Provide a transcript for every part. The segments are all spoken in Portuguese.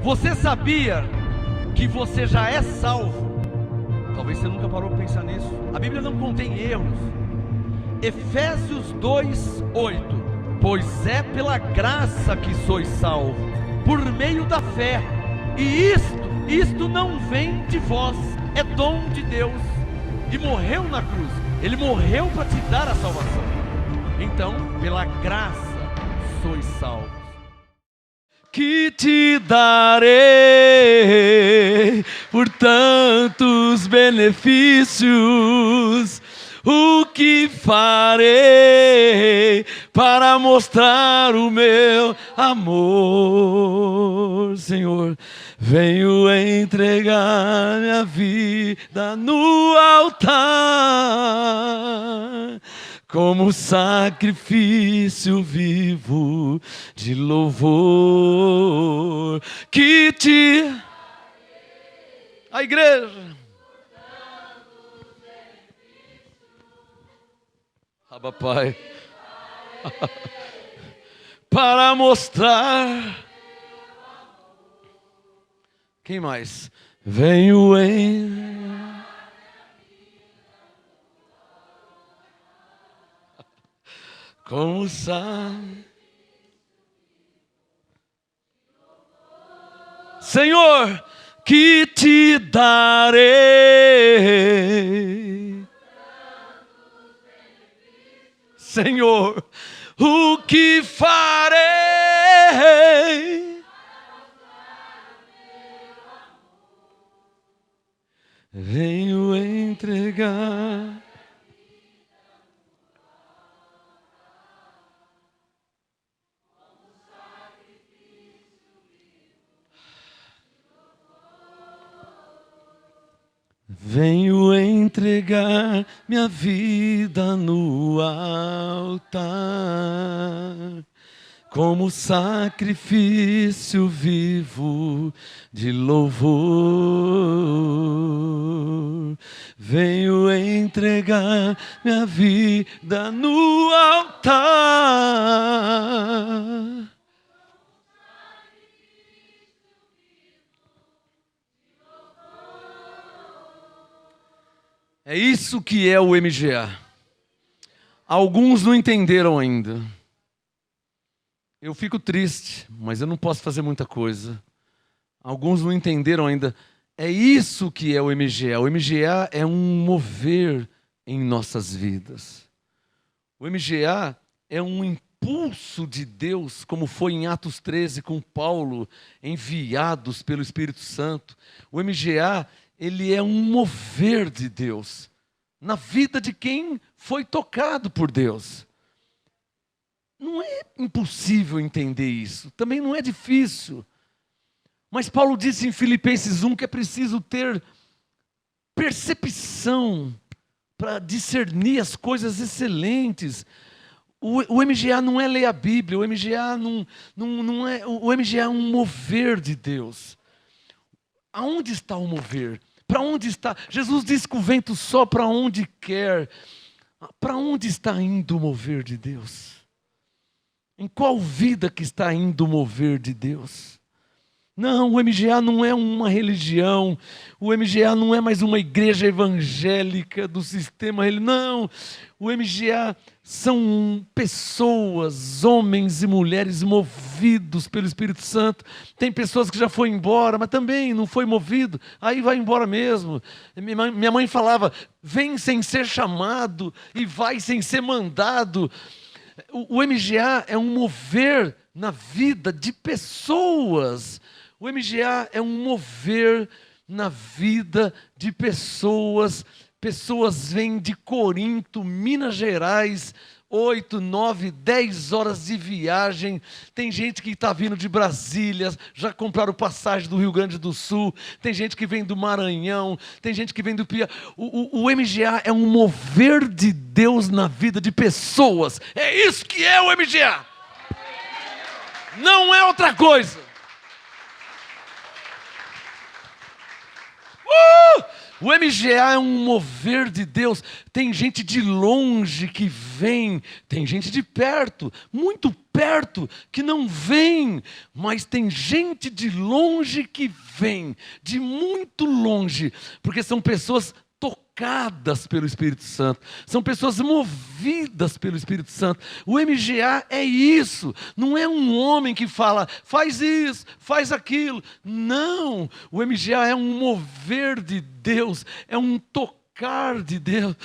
Você sabia que você já é salvo? Talvez você nunca parou para pensar nisso. A Bíblia não contém erros. Efésios 2:8. Pois é pela graça que sois salvos, por meio da fé. E isto não vem de vós, é dom de Deus. E morreu na cruz. Ele morreu para te dar a salvação. Então, pela graça sois salvos. Que te darei por tantos benefícios? O que farei para mostrar o meu amor? Senhor, venho entregar minha vida no altar, como sacrifício vivo de louvor. Que te... A igreja... Abba, Pai, para mostrar. Quem mais? Venho em... Como sabe, Senhor, que te darei, Senhor, o que farei? Venho entregar. Venho entregar minha vida no altar, como sacrifício vivo de louvor. Venho entregar minha vida no altar. É isso que é o MGA. Alguns não entenderam ainda. Eu fico triste, mas eu não posso fazer muita coisa. Alguns não entenderam ainda. É isso que é o MGA. O MGA é um mover em nossas vidas. O MGA é um impulso de Deus, como foi em Atos 13 com Paulo, enviados pelo Espírito Santo. O MGA, ele é um mover de Deus na vida de quem foi tocado por Deus. Não é impossível entender isso, também não é difícil. Mas Paulo disse em Filipenses 1 que é preciso ter percepção para discernir as coisas excelentes. O MGA não é ler a Bíblia, o MGA não é, o MGA é um mover de Deus. Aonde está o mover? Para onde está? Jesus disse que o vento sopra onde quer. Para onde está indo o mover de Deus? Em qual vida que está indo o mover de Deus? Não, o MGA não é uma religião. O MGA não é mais uma igreja evangélica do sistema religioso. Não, o MGA são pessoas, homens e mulheres movidos pelo Espírito Santo. Tem pessoas que já foram embora, mas também não foi movido, aí vai embora mesmo. Minha mãe falava, vem sem ser chamado e vai sem ser mandado. O MGA é um mover na vida de pessoas. O MGA é um mover na vida de pessoas. Pessoas vêm de Corinto, Minas Gerais, 8, 9, 10 horas de viagem. Tem gente que está vindo de Brasília, já compraram passagem do Rio Grande do Sul. Tem gente que vem do Maranhão, tem gente que vem do Piauí. O MGA é um mover de Deus na vida de pessoas. É isso que é o MGA. Não é outra coisa. O MGA é um mover de Deus. Tem gente de longe que vem, tem gente de perto, muito perto que não vem, mas tem gente de longe que vem, de muito longe, porque são pessoas tocadas pelo Espírito Santo, são pessoas movidas pelo Espírito Santo. O MGA é isso, não é um homem que fala, faz isso, faz aquilo. Não, o MGA é um mover de Deus, é um tocar de Deus.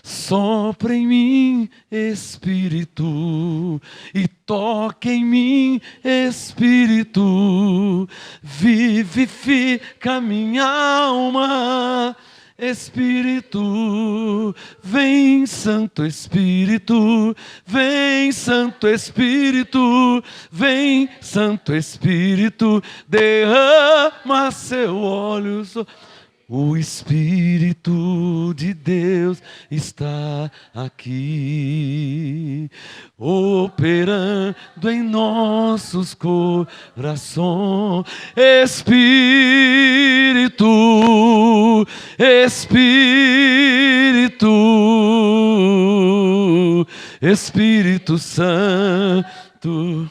Sopra em mim, Espírito, e toca em mim, Espírito, vivifica minha alma. Espírito, vem Santo Espírito, vem Santo Espírito, vem Santo Espírito, derrama seu óleo. O Espírito de Deus está aqui, operando em nossos corações. Espírito, Espírito, Espírito Santo.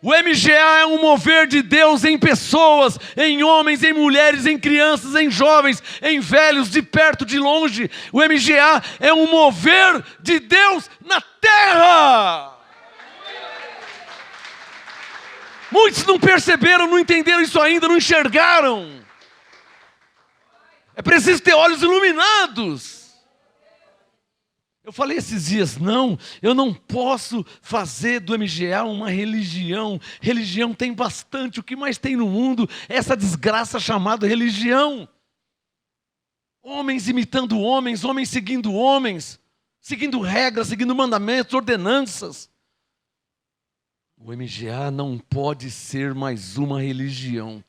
O MGA é um mover de Deus em pessoas, em homens, em mulheres, em crianças, em jovens, em velhos, de perto, de longe. O MGA é um mover de Deus na terra. Muitos não perceberam, não entenderam isso ainda, não enxergaram. É preciso ter olhos iluminados. Eu falei esses dias, eu não posso fazer do MGA uma religião. Religião tem bastante, o que mais tem no mundo é essa desgraça chamada religião. Homens imitando homens, homens, seguindo regras, seguindo mandamentos, ordenanças. O MGA não pode ser mais uma religião.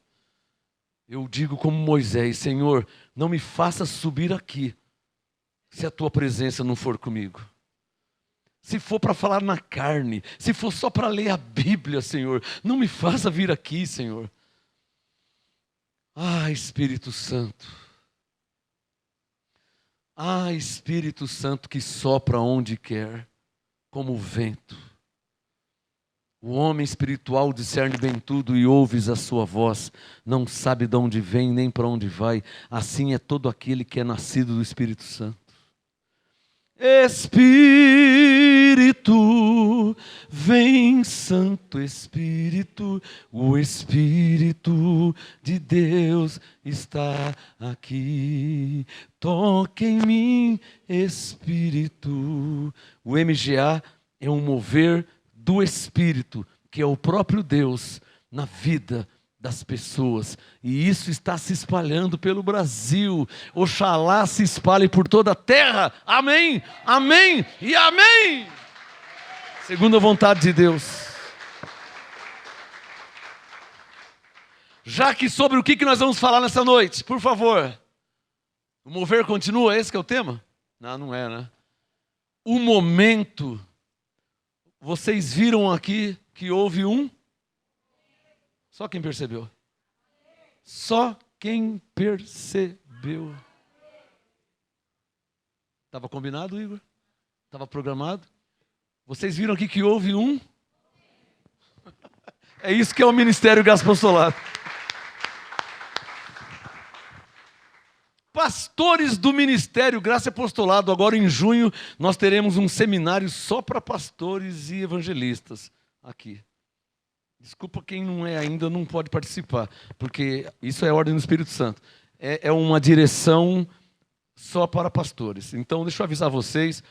Eu digo como Moisés, Senhor, não me faça subir aqui, se a tua presença não for comigo. Se for para falar na carne, se for só para ler a Bíblia, Senhor, não me faça vir aqui, Senhor. Ah, Espírito Santo. Ah, Espírito Santo que sopra onde quer, como o vento. O homem espiritual discerne bem tudo e ouves a sua voz, não sabe de onde vem nem para onde vai. Assim é todo aquele que é nascido do Espírito Santo. Espírito, vem Santo Espírito, o Espírito de Deus está aqui. Toque em mim, Espírito. O MGA é um mover do Espírito, que é o próprio Deus, na vida das pessoas, e isso está se espalhando pelo Brasil. Oxalá se espalhe por toda a terra. Amém, amém e amém. Segundo a vontade de Deus. Já que sobre o que nós vamos falar nessa noite, por favor. O mover continua, esse que é o tema? Não é, né? O momento. Vocês viram aqui que houve um? Só quem percebeu. Só quem percebeu. Estava combinado, Igor? Estava programado? Vocês viram aqui que houve um? É isso que é o Ministério Graça e Apostolado. Pastores do Ministério Graça e Apostolado, agora em junho, nós teremos um seminário só para pastores e evangelistas aqui. Desculpa quem não é ainda, não pode participar, porque isso é ordem do Espírito Santo. É uma direção só para pastores. Então, deixa eu avisar vocês,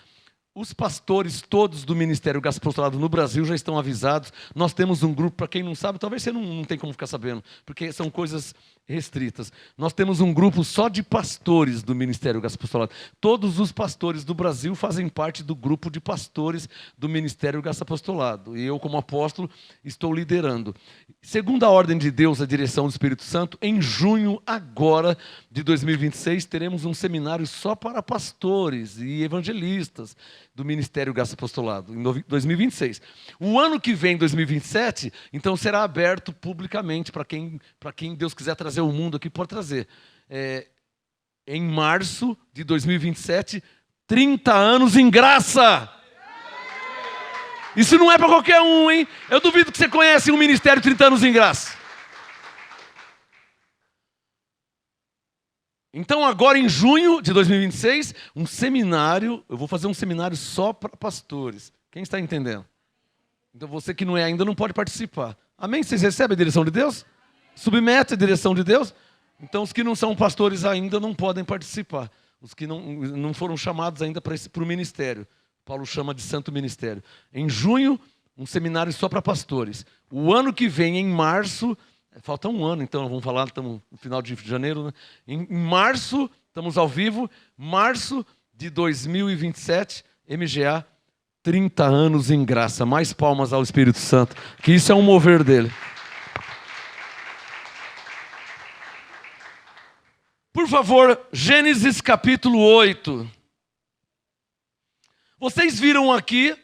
os pastores todos do Ministério Graça e Apostolado no Brasil já estão avisados. Nós temos um grupo, para quem não sabe, talvez você não tem como ficar sabendo, porque são coisas restritas. Nós temos um grupo só de pastores do Ministério Graça e Apostolado. Todos os pastores do Brasil fazem parte do grupo de pastores do Ministério Graça e Apostolado. E eu, como apóstolo, estou liderando. Segundo a ordem de Deus, a direção do Espírito Santo, em junho agora de 2026, teremos um seminário só para pastores e evangelistas do Ministério Graça e Apostolado, em 2026. O ano que vem, 2027, então será aberto publicamente para quem Deus quiser trazer o mundo aqui, pode trazer. Em março de 2027, 30 anos em graça. Isso não é para qualquer um, hein? Eu duvido que você conhece um ministério 30 anos em graça. Então agora em junho de 2026, um seminário, eu vou fazer um seminário só para pastores. Quem está entendendo? Então você que não é ainda não pode participar. Amém? Vocês recebem a direção de Deus? Submete a direção de Deus? Então os que não são pastores ainda não podem participar. Os que não foram chamados ainda para o ministério. Paulo chama de santo ministério. Em junho, um seminário só para pastores. O ano que vem, em março, falta um ano, então vamos falar, estamos no final de janeiro, né? Em março, estamos ao vivo, março de 2027, MGA, 30 anos em graça. Mais palmas ao Espírito Santo, que isso é um mover dele. Por favor, Gênesis capítulo 8. Vocês viram aqui,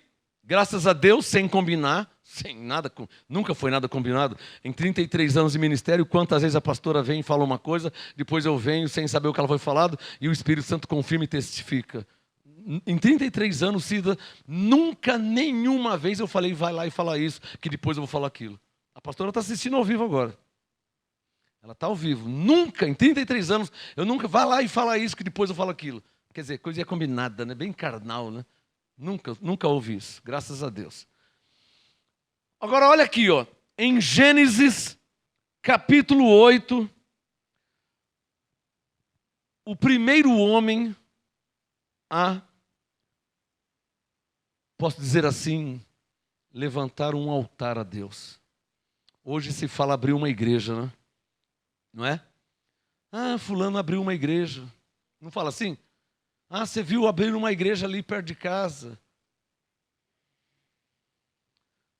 graças a Deus, sem combinar, sem nada, nunca foi nada combinado. Em 33 anos de ministério, quantas vezes a pastora vem e fala uma coisa, depois eu venho sem saber o que ela foi falado, e o Espírito Santo confirma e testifica. Em 33 anos, Cida, nunca, nenhuma vez eu falei, vai lá e fala isso, que depois eu vou falar aquilo. A pastora está assistindo ao vivo agora. Ela está ao vivo. Nunca, em 33 anos, eu nunca, vai lá e fala isso, que depois eu falo aquilo. Quer dizer, coisa combinada, né? Bem carnal, né? Nunca ouvi isso, graças a Deus. Agora olha aqui, ó, em Gênesis capítulo 8, o primeiro homem a, posso dizer assim, levantar um altar a Deus. Hoje se fala abrir uma igreja, né? Não é? Ah, fulano abriu uma igreja. Não fala assim? Ah, você viu abrir uma igreja ali perto de casa.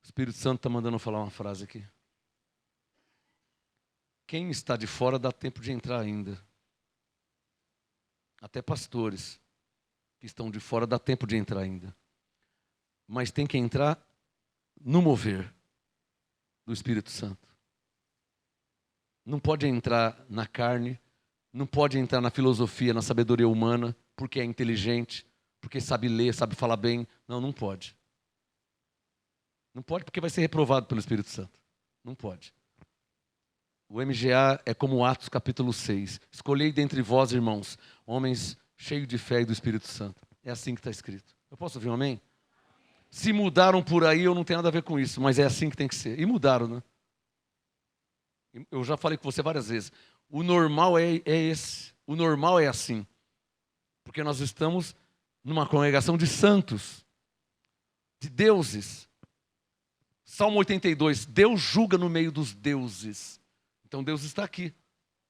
O Espírito Santo está mandando eu falar uma frase aqui. Quem está de fora dá tempo de entrar ainda. Até pastores que estão de fora dá tempo de entrar ainda. Mas tem que entrar no mover do Espírito Santo. Não pode entrar na carne, não pode entrar na filosofia, na sabedoria humana, porque é inteligente, porque sabe ler, sabe falar bem. Não pode. Não pode porque vai ser reprovado pelo Espírito Santo. Não pode. O MGA é como Atos capítulo 6. Escolhei dentre vós, irmãos, homens cheios de fé e do Espírito Santo. É assim que está escrito. Eu posso ouvir um amém? Se mudaram por aí, eu não tenho nada a ver com isso, mas é assim que tem que ser. E mudaram, né? Eu já falei com você várias vezes. O normal é esse. O normal é assim. Porque nós estamos numa congregação de santos, de deuses. Salmo 82, Deus julga no meio dos deuses. Então Deus está aqui.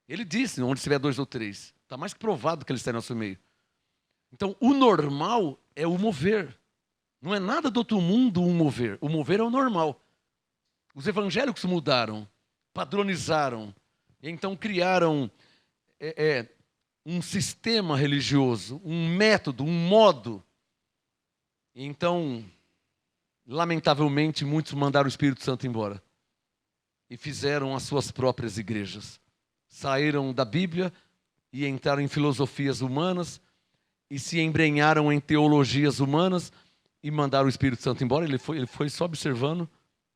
Ele disse, onde estiver 2 ou 3. Está mais que provado que Ele está em nosso meio. Então o normal é o mover. Não é nada do outro mundo o mover. O mover é o normal. Os evangélicos mudaram, padronizaram. E então criaram um sistema religioso, um método, um modo. E então, lamentavelmente, muitos mandaram o Espírito Santo embora. E fizeram as suas próprias igrejas. Saíram da Bíblia e entraram em filosofias humanas e se embrenharam em teologias humanas e mandaram o Espírito Santo embora. Ele foi só observando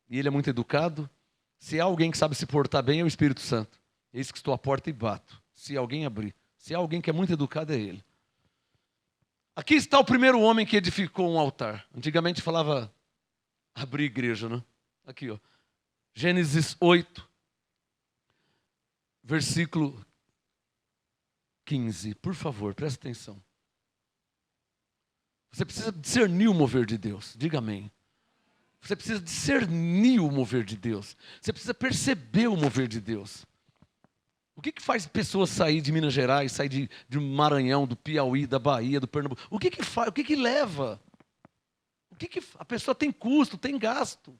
e ele é muito educado. Se há alguém que sabe se portar bem, é o Espírito Santo. Eis que estou à porta e bato. Se alguém abrir. Se há alguém que é muito educado, é ele. Aqui está o primeiro homem que edificou um altar. Antigamente falava abrir igreja, né? Aqui, ó. Gênesis 8, versículo 15. Por favor, presta atenção. Você precisa discernir o mover de Deus. Diga amém. Você precisa discernir o mover de Deus. Você precisa perceber o mover de Deus. O que faz pessoas sair de Minas Gerais, sair de Maranhão, do Piauí, da Bahia, do Pernambuco? O que faz? O que leva? A pessoa tem custo, tem gasto.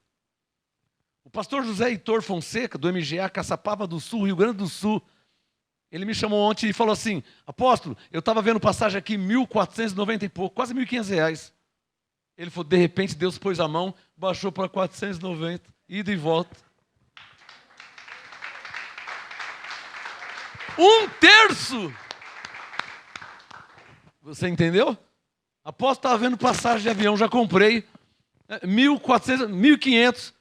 O pastor José Heitor Fonseca, do MGA Caçapava do Sul, Rio Grande do Sul, ele me chamou ontem e falou assim: apóstolo, eu estava vendo passagem aqui, 1.490 e pouco, quase R$1.500. Ele falou, de repente Deus pôs a mão, baixou para 490, ida e volta. 1/3! Você entendeu? Apóstolo, estava vendo passagem de avião, já comprei. 1.400, 1.500.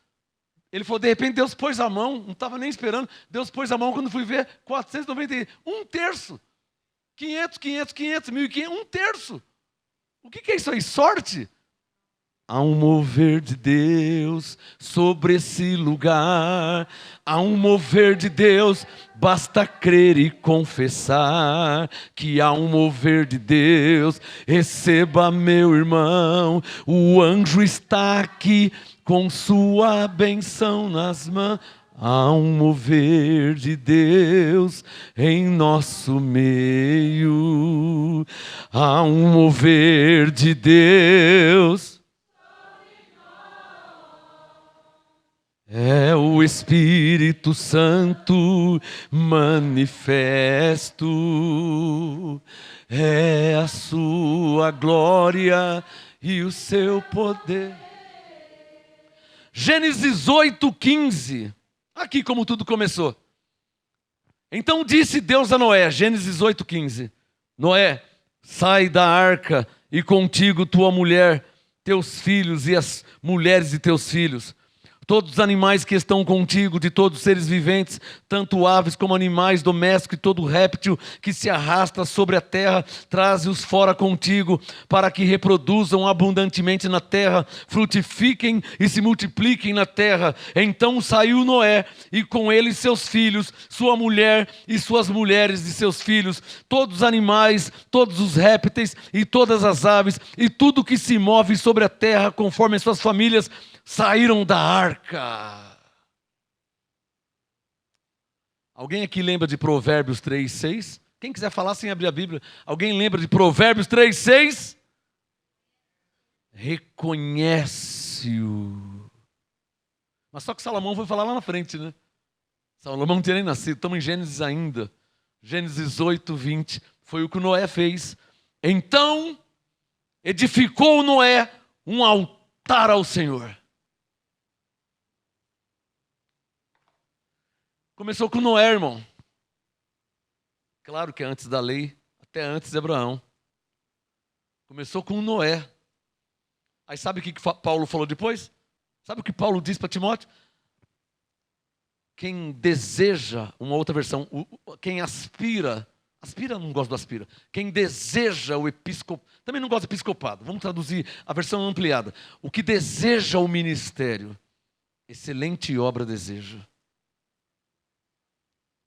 Ele falou, de repente Deus pôs a mão, não estava nem esperando, Deus pôs a mão, quando fui ver, 490, um terço. 500, 500, 500, 1.500, um terço. O que é isso aí? Sorte? Há um mover de Deus sobre esse lugar. Há um mover de Deus, basta crer e confessar que há um mover de Deus. Receba, meu irmão, o anjo está aqui com sua benção nas mãos. Há um mover de Deus em nosso meio. Há um mover de Deus. É o Espírito Santo manifesto, é a sua glória e o seu poder. Gênesis 8:15, aqui como tudo começou. Então disse Deus a Noé, Gênesis 8:15, Noé, sai da arca e contigo tua mulher, teus filhos e as mulheres de teus filhos. Todos os animais que estão contigo, de todos os seres viventes, tanto aves como animais domésticos e todo réptil que se arrasta sobre a terra, traze-os fora contigo, para que reproduzam abundantemente na terra, frutifiquem e se multipliquem na terra. Então saiu Noé, e com ele seus filhos, sua mulher e suas mulheres de seus filhos, todos os animais, todos os répteis e todas as aves, e tudo que se move sobre a terra, conforme as suas famílias, saíram da arca. Alguém aqui lembra de Provérbios 3:6? Quem quiser falar sem abrir a Bíblia. Alguém lembra de Provérbios 3:6? Reconhece-o. Mas só que Salomão foi falar lá na frente, né? Salomão não tinha nem nascido. Estamos em Gênesis ainda. Gênesis 8:20. Foi o que Noé fez. Então edificou Noé um altar ao Senhor. Começou com Noé, irmão. Claro que é antes da lei, até antes de Abraão. Começou com Noé. Aí sabe o que Paulo falou depois? Sabe o que Paulo diz para Timóteo? Quem deseja, uma outra versão, quem aspira, não gosto do aspira. Quem deseja o episcopado, também não gosto do episcopado. Vamos traduzir a versão ampliada. O que deseja o ministério, excelente obra deseja.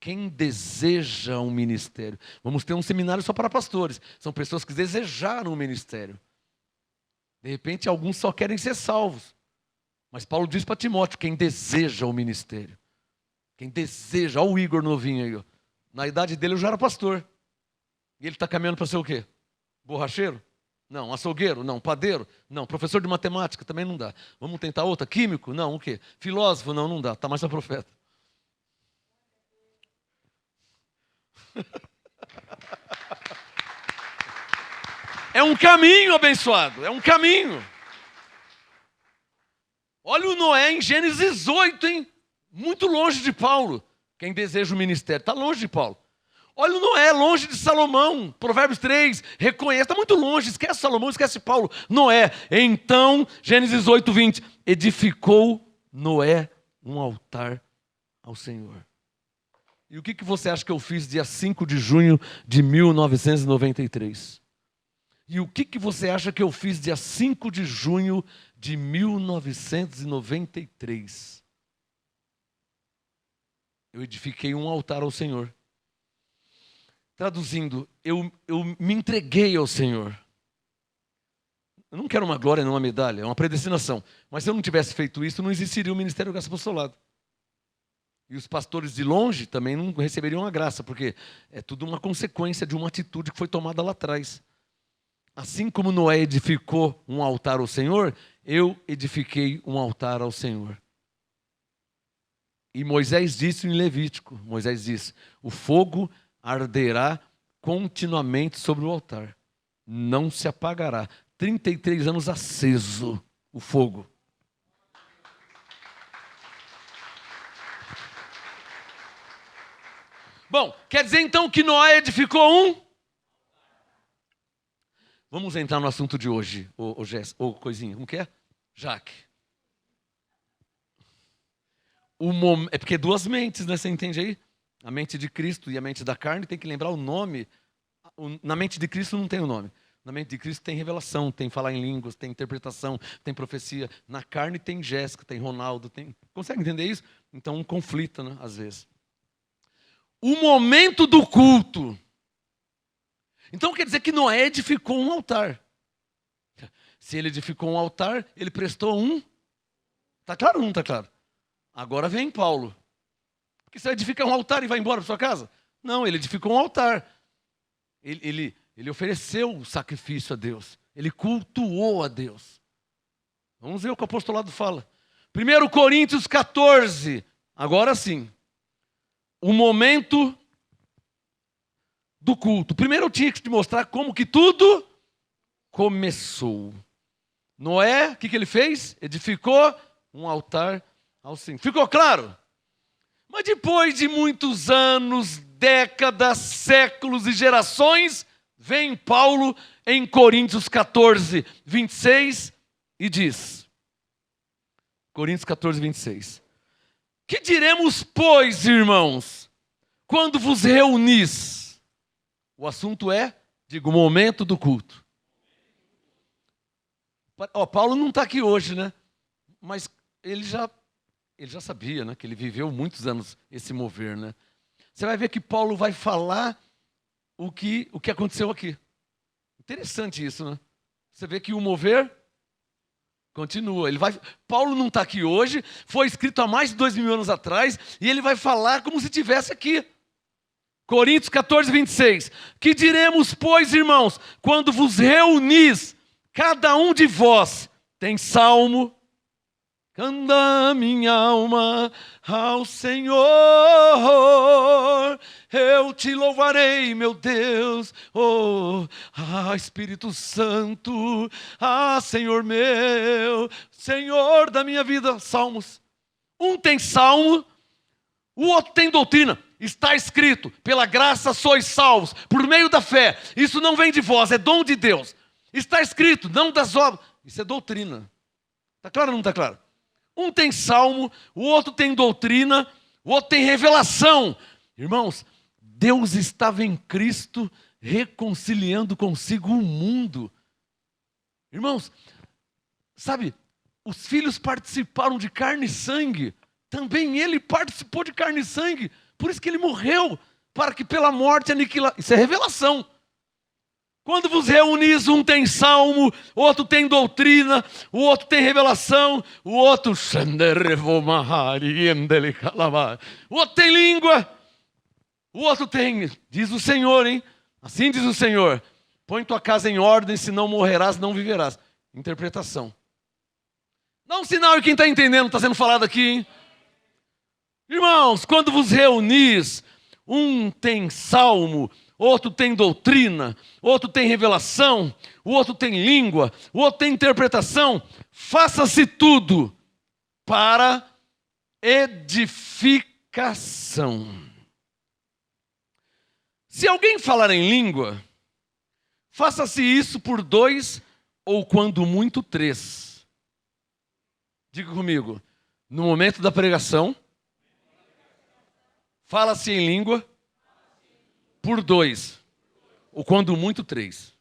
Quem deseja um ministério. Vamos ter um seminário só para pastores. São pessoas que desejaram o ministério. De repente, alguns só querem ser salvos. Mas Paulo diz para Timóteo, quem deseja o ministério. Quem deseja. Olha o Igor novinho aí. Ó. Na idade dele eu já era pastor. E ele está caminhando para ser o quê? Borracheiro? Não. Açougueiro? Não. Padeiro? Não. Professor de matemática? Também não dá. Vamos tentar outra? Químico? Não. O quê? Filósofo? Não, não dá. Está mais para profeta. É um caminho abençoado, é um caminho. Olha o Noé em Gênesis 8, hein? Muito longe de Paulo. Quem deseja o ministério, está longe de Paulo. Olha o Noé, longe de Salomão. Provérbios 3, reconhece, está muito longe, esquece Salomão, esquece Paulo. Noé, então, Gênesis 8:20, edificou Noé um altar ao Senhor. E o que você acha que eu fiz dia 5 de junho de 1993? E o que você acha que eu fiz dia 5 de junho de 1993? Eu edifiquei um altar ao Senhor. Traduzindo, eu me entreguei ao Senhor. Eu não quero uma glória, não uma medalha, é uma predestinação. Mas se eu não tivesse feito isso, não existiria o Ministério Graça Apostolado. E os pastores de longe também não receberiam a graça, porque é tudo uma consequência de uma atitude que foi tomada lá atrás. Assim como Noé edificou um altar ao Senhor, eu edifiquei um altar ao Senhor. E Moisés disse em Levítico, Moisés disse, o fogo arderá continuamente sobre o altar, não se apagará. 33 anos aceso o fogo. Bom, quer dizer então que Noé edificou um? Vamos entrar no assunto de hoje, ô Coisinha, como que é? Jaque? É porque duas mentes, né? Você entende aí? A mente de Cristo e a mente da carne, tem que lembrar o nome. Na mente de Cristo não tem o nome. Na mente de Cristo tem revelação, tem falar em línguas, tem interpretação, tem profecia. Na carne tem Jéssica, tem Ronaldo, tem... Consegue entender isso? Então um conflito, né? Às vezes. O momento do culto. Então quer dizer que Noé edificou um altar. Se ele edificou um altar, ele prestou um... Está claro ou não está claro? Agora vem Paulo. Porque você edifica um altar e vai embora para sua casa? Não, ele edificou um altar. Ele ofereceu o sacrifício a Deus. Ele cultuou a Deus. Vamos ver o que o apostolado fala. 1 Coríntios 14. Agora sim. O momento do culto. Primeiro eu tinha que te mostrar como que tudo começou. Noé, o que ele fez? Edificou um altar ao Senhor. Ficou claro? Mas depois de muitos anos, décadas, séculos e gerações, vem Paulo em Coríntios 14, 26 e diz, Coríntios 14, 26, que diremos, pois, irmãos, quando vos reunis? O assunto é, digo, o momento do culto. Paulo não está aqui hoje, né? Mas ele já sabia, né? Que ele viveu muitos anos esse mover, né? Você vai ver que Paulo vai falar o que aconteceu aqui. Interessante isso, né? Você vê que o mover continua. Paulo não está aqui hoje, foi escrito há mais de 2000 anos atrás, e ele vai falar como se estivesse aqui. Coríntios 14, 26. Que diremos, pois, irmãos, quando vos reunis, cada um de vós tem salmo, canta minha alma ao Senhor, eu te louvarei, meu Deus, Espírito Santo, Senhor meu, Senhor da minha vida. Salmos. Um tem salmo, o outro tem doutrina. Está escrito, pela graça sois salvos, por meio da fé. Isso não vem de vós, é dom de Deus. Está escrito, não das obras. Isso é doutrina. Está claro ou não está claro? Um tem salmo, o outro tem doutrina, o outro tem revelação. Irmãos, Deus estava em Cristo reconciliando consigo o mundo. Irmãos, sabe, os filhos participaram de carne e sangue. Também ele participou de carne e sangue. Por isso que ele morreu, para que pela morte aniquilar. Isso é revelação. Quando vos reunis, um tem salmo, o outro tem doutrina, o outro tem revelação, o outro tem língua, o outro tem, diz o Senhor, hein? Assim diz o Senhor, põe tua casa em ordem, senão morrerás, não viverás. Interpretação. Dá um sinal e quem está entendendo, está sendo falado aqui, hein? Irmãos, quando vos reunis, um tem salmo, outro tem doutrina, outro tem revelação, o outro tem língua, o outro tem interpretação. Faça-se tudo para edificação. Se alguém falar em língua, faça-se isso por 2 ou quando muito 3. Diga comigo, no momento da pregação, fala-se em língua por 2, ou quando muito 3.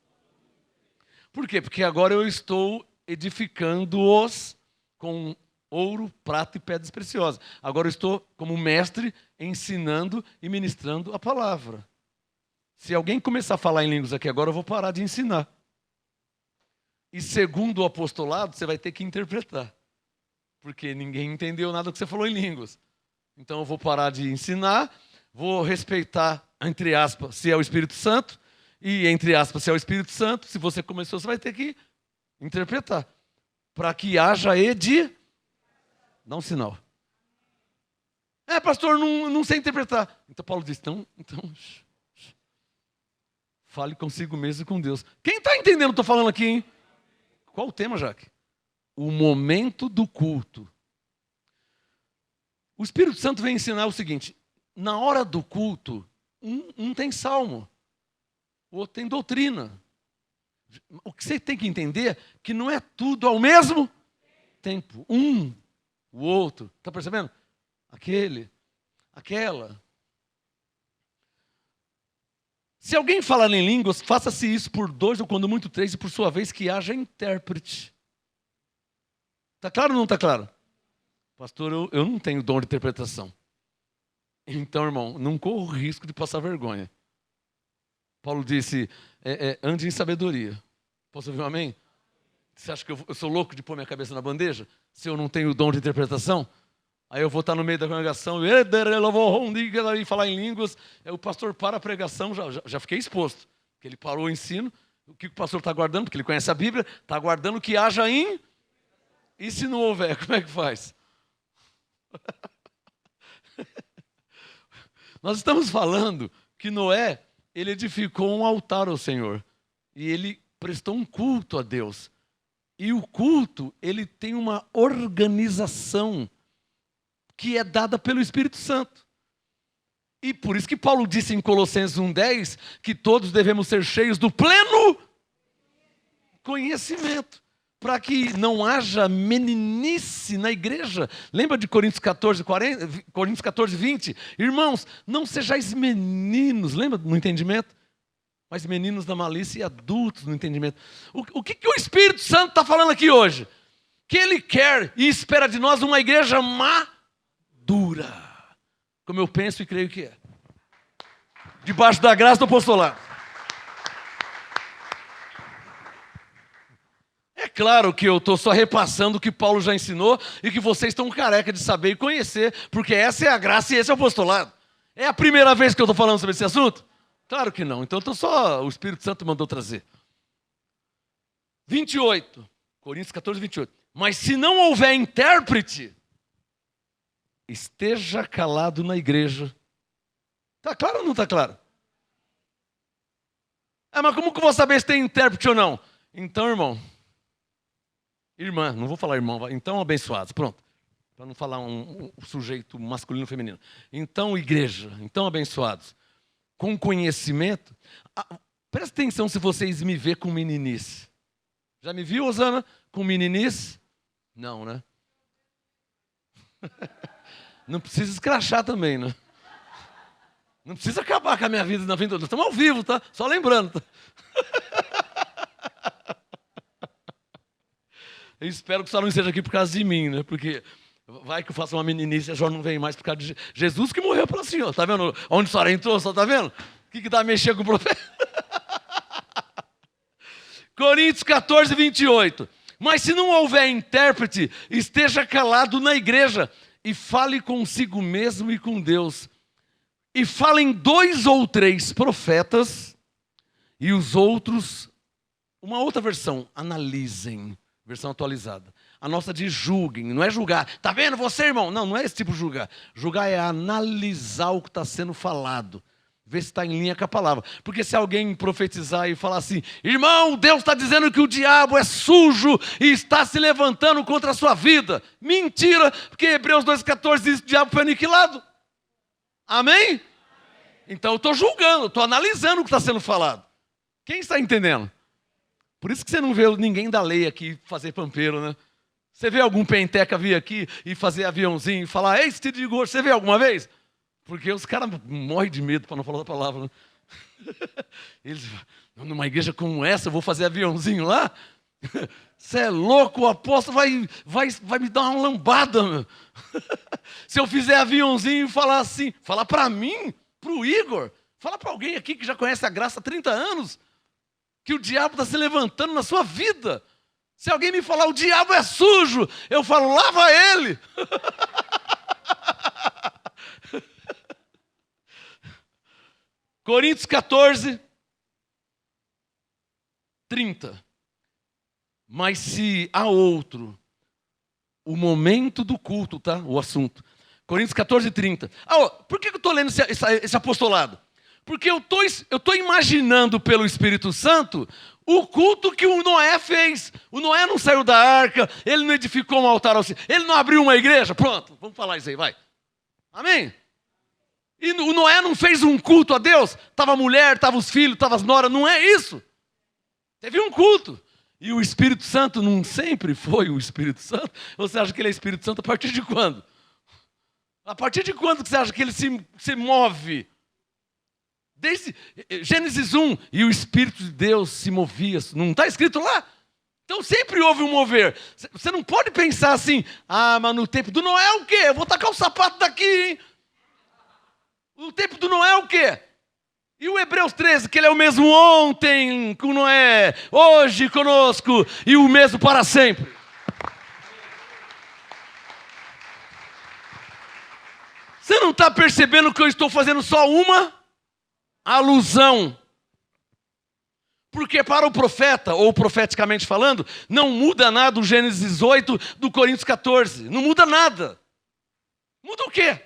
Por quê? Porque agora eu estou edificando-os com ouro, prata e pedras preciosas. Agora eu estou como mestre ensinando e ministrando a palavra. Se alguém começar a falar em línguas aqui agora, eu vou parar de ensinar. E segundo o apostolado, você vai ter que interpretar. Porque ninguém entendeu nada do que você falou em línguas. Então eu vou parar de ensinar, vou respeitar, entre aspas, se é o Espírito Santo, e entre aspas, se é o Espírito Santo, se você começou, você vai ter que interpretar. Para que haja dá um sinal. Pastor, não sei interpretar. Então Paulo diz, então fale consigo mesmo e com Deus. Quem está entendendo o que estou falando aqui, hein? Qual o tema, Jaque? O momento do culto. O Espírito Santo vem ensinar o seguinte, na hora do culto, um tem salmo, o outro tem doutrina. O que você tem que entender é que não é tudo ao mesmo. tempo. O outro. Está percebendo? Aquele, aquela. Se alguém falar em línguas, faça-se isso por 2 ou quando muito 3, e por sua vez que haja intérprete. Está claro ou não está claro? Pastor, eu não tenho dom de interpretação. Então, irmão, não corro o risco de passar vergonha. Paulo disse, ande em sabedoria. Posso ouvir um amém? Você acha que eu sou louco de pôr minha cabeça na bandeja? Se eu não tenho dom de interpretação? Aí eu vou estar no meio da congregação e falar em línguas. Aí o pastor para a pregação, já fiquei exposto. Porque ele parou o ensino. O que o pastor está aguardando? Porque ele conhece a Bíblia. Está aguardando que haja E se não houver, como é que faz? Nós estamos falando que Noé, ele edificou um altar ao Senhor. E ele prestou um culto a Deus. E o culto, ele tem uma organização que é dada pelo Espírito Santo. E por isso que Paulo disse em Colossenses 1:10 que todos devemos ser cheios do pleno conhecimento, para que não haja meninice na igreja. Lembra de Coríntios 14:20? Irmãos, não sejais meninos, lembra no entendimento? Mas meninos da malícia e adultos no entendimento. O que o Espírito Santo está falando aqui hoje? Que Ele quer e espera de nós uma igreja madura. Como eu penso e creio que é. Debaixo da graça do apostolado. É claro que eu estou só repassando o que Paulo já ensinou e que vocês estão careca de saber e conhecer, porque essa é a graça e esse é o apostolado. É a primeira vez que eu estou falando sobre esse assunto? Claro que não. Então só o Espírito Santo mandou trazer. 28. Coríntios 14:28. Mas se não houver intérprete, esteja calado na igreja. Está claro ou não está claro? Mas como que eu vou saber se tem intérprete ou não? Então, irmão. Irmã, não vou falar irmão. Então, abençoados. Pronto. Para não falar um sujeito masculino ou feminino. Então, igreja. Então, abençoados. Com conhecimento. Presta atenção se vocês me vê com meninice. Já me viu, Osana, com meninice? Não, né? Não precisa escrachar também, né? Não precisa acabar com a minha vida na vida. Nós estamos ao vivo, tá? Só lembrando. Tá? Eu espero que o senhor não esteja aqui por causa de mim, né? Porque vai que eu faço uma meninice e a senhora não vem mais por causa de Jesus que morreu pela senhora. Tá vendo onde a senhora entrou? Só tá vendo? O que dá a mexer com o profeta? Coríntios 14:28. Mas se não houver intérprete, esteja calado na igreja e fale consigo mesmo e com Deus. E falem 2 ou 3 profetas e os outros, uma outra versão, analisem. Versão atualizada. A nossa diz julguem, não é julgar. Tá vendo você, irmão? Não é esse tipo de julgar. Julgar é analisar o que está sendo falado. Ver se está em linha com a palavra. Porque se alguém profetizar e falar assim, irmão, Deus está dizendo que o diabo é sujo e está se levantando contra a sua vida. Mentira, porque Hebreus 2,14 diz que o diabo foi aniquilado. Amém? Então eu estou julgando, estou analisando o que está sendo falado. Quem está entendendo? Por isso que você não vê ninguém da lei aqui fazer pampeiro, né? Você vê algum penteca vir aqui e fazer aviãozinho e falar, ei, Cid de Gosto, você vê alguma vez? Porque os caras morrem de medo para não falar a palavra, né? Eles, numa igreja como essa, eu vou fazer aviãozinho lá? Você é louco, o apóstolo vai me dar uma lambada, meu. Se eu fizer aviãozinho e falar assim, falar para mim, para o Igor, falar para alguém aqui que já conhece a graça há 30 anos, que o diabo está se levantando na sua vida. Se alguém me falar, o diabo é sujo, eu falo, lava ele. Coríntios 14:30. Mas se há outro, o momento do culto, tá? O assunto. Coríntios 14:30. Por que eu estou lendo esse apostolado? Porque eu estou imaginando pelo Espírito Santo o culto que o Noé fez. O Noé não saiu da arca, ele não edificou um altar ao Senhor, ele não abriu uma igreja. Pronto, vamos falar isso aí, vai. Amém? E o Noé não fez um culto a Deus? Estava a mulher, estava os filhos, estava as noras, não é isso. Teve um culto. E o Espírito Santo não sempre foi o Espírito Santo? Você acha que ele é Espírito Santo a partir de quando? A partir de quando que você acha que ele se move? Desde Gênesis 1, e o Espírito de Deus se movia. Não está escrito lá? Então sempre houve um mover. Você não pode pensar assim, mas no tempo do Noé o quê? Eu vou tacar o sapato daqui, hein? No tempo do Noé o quê? E o Hebreus 13, que ele é o mesmo ontem com Noé, hoje conosco e o mesmo para sempre. Você não está percebendo que eu estou fazendo só uma alusão? Porque para o profeta, ou profeticamente falando, não muda nada o Gênesis 8 do Coríntios 14. Não muda nada. Muda o quê?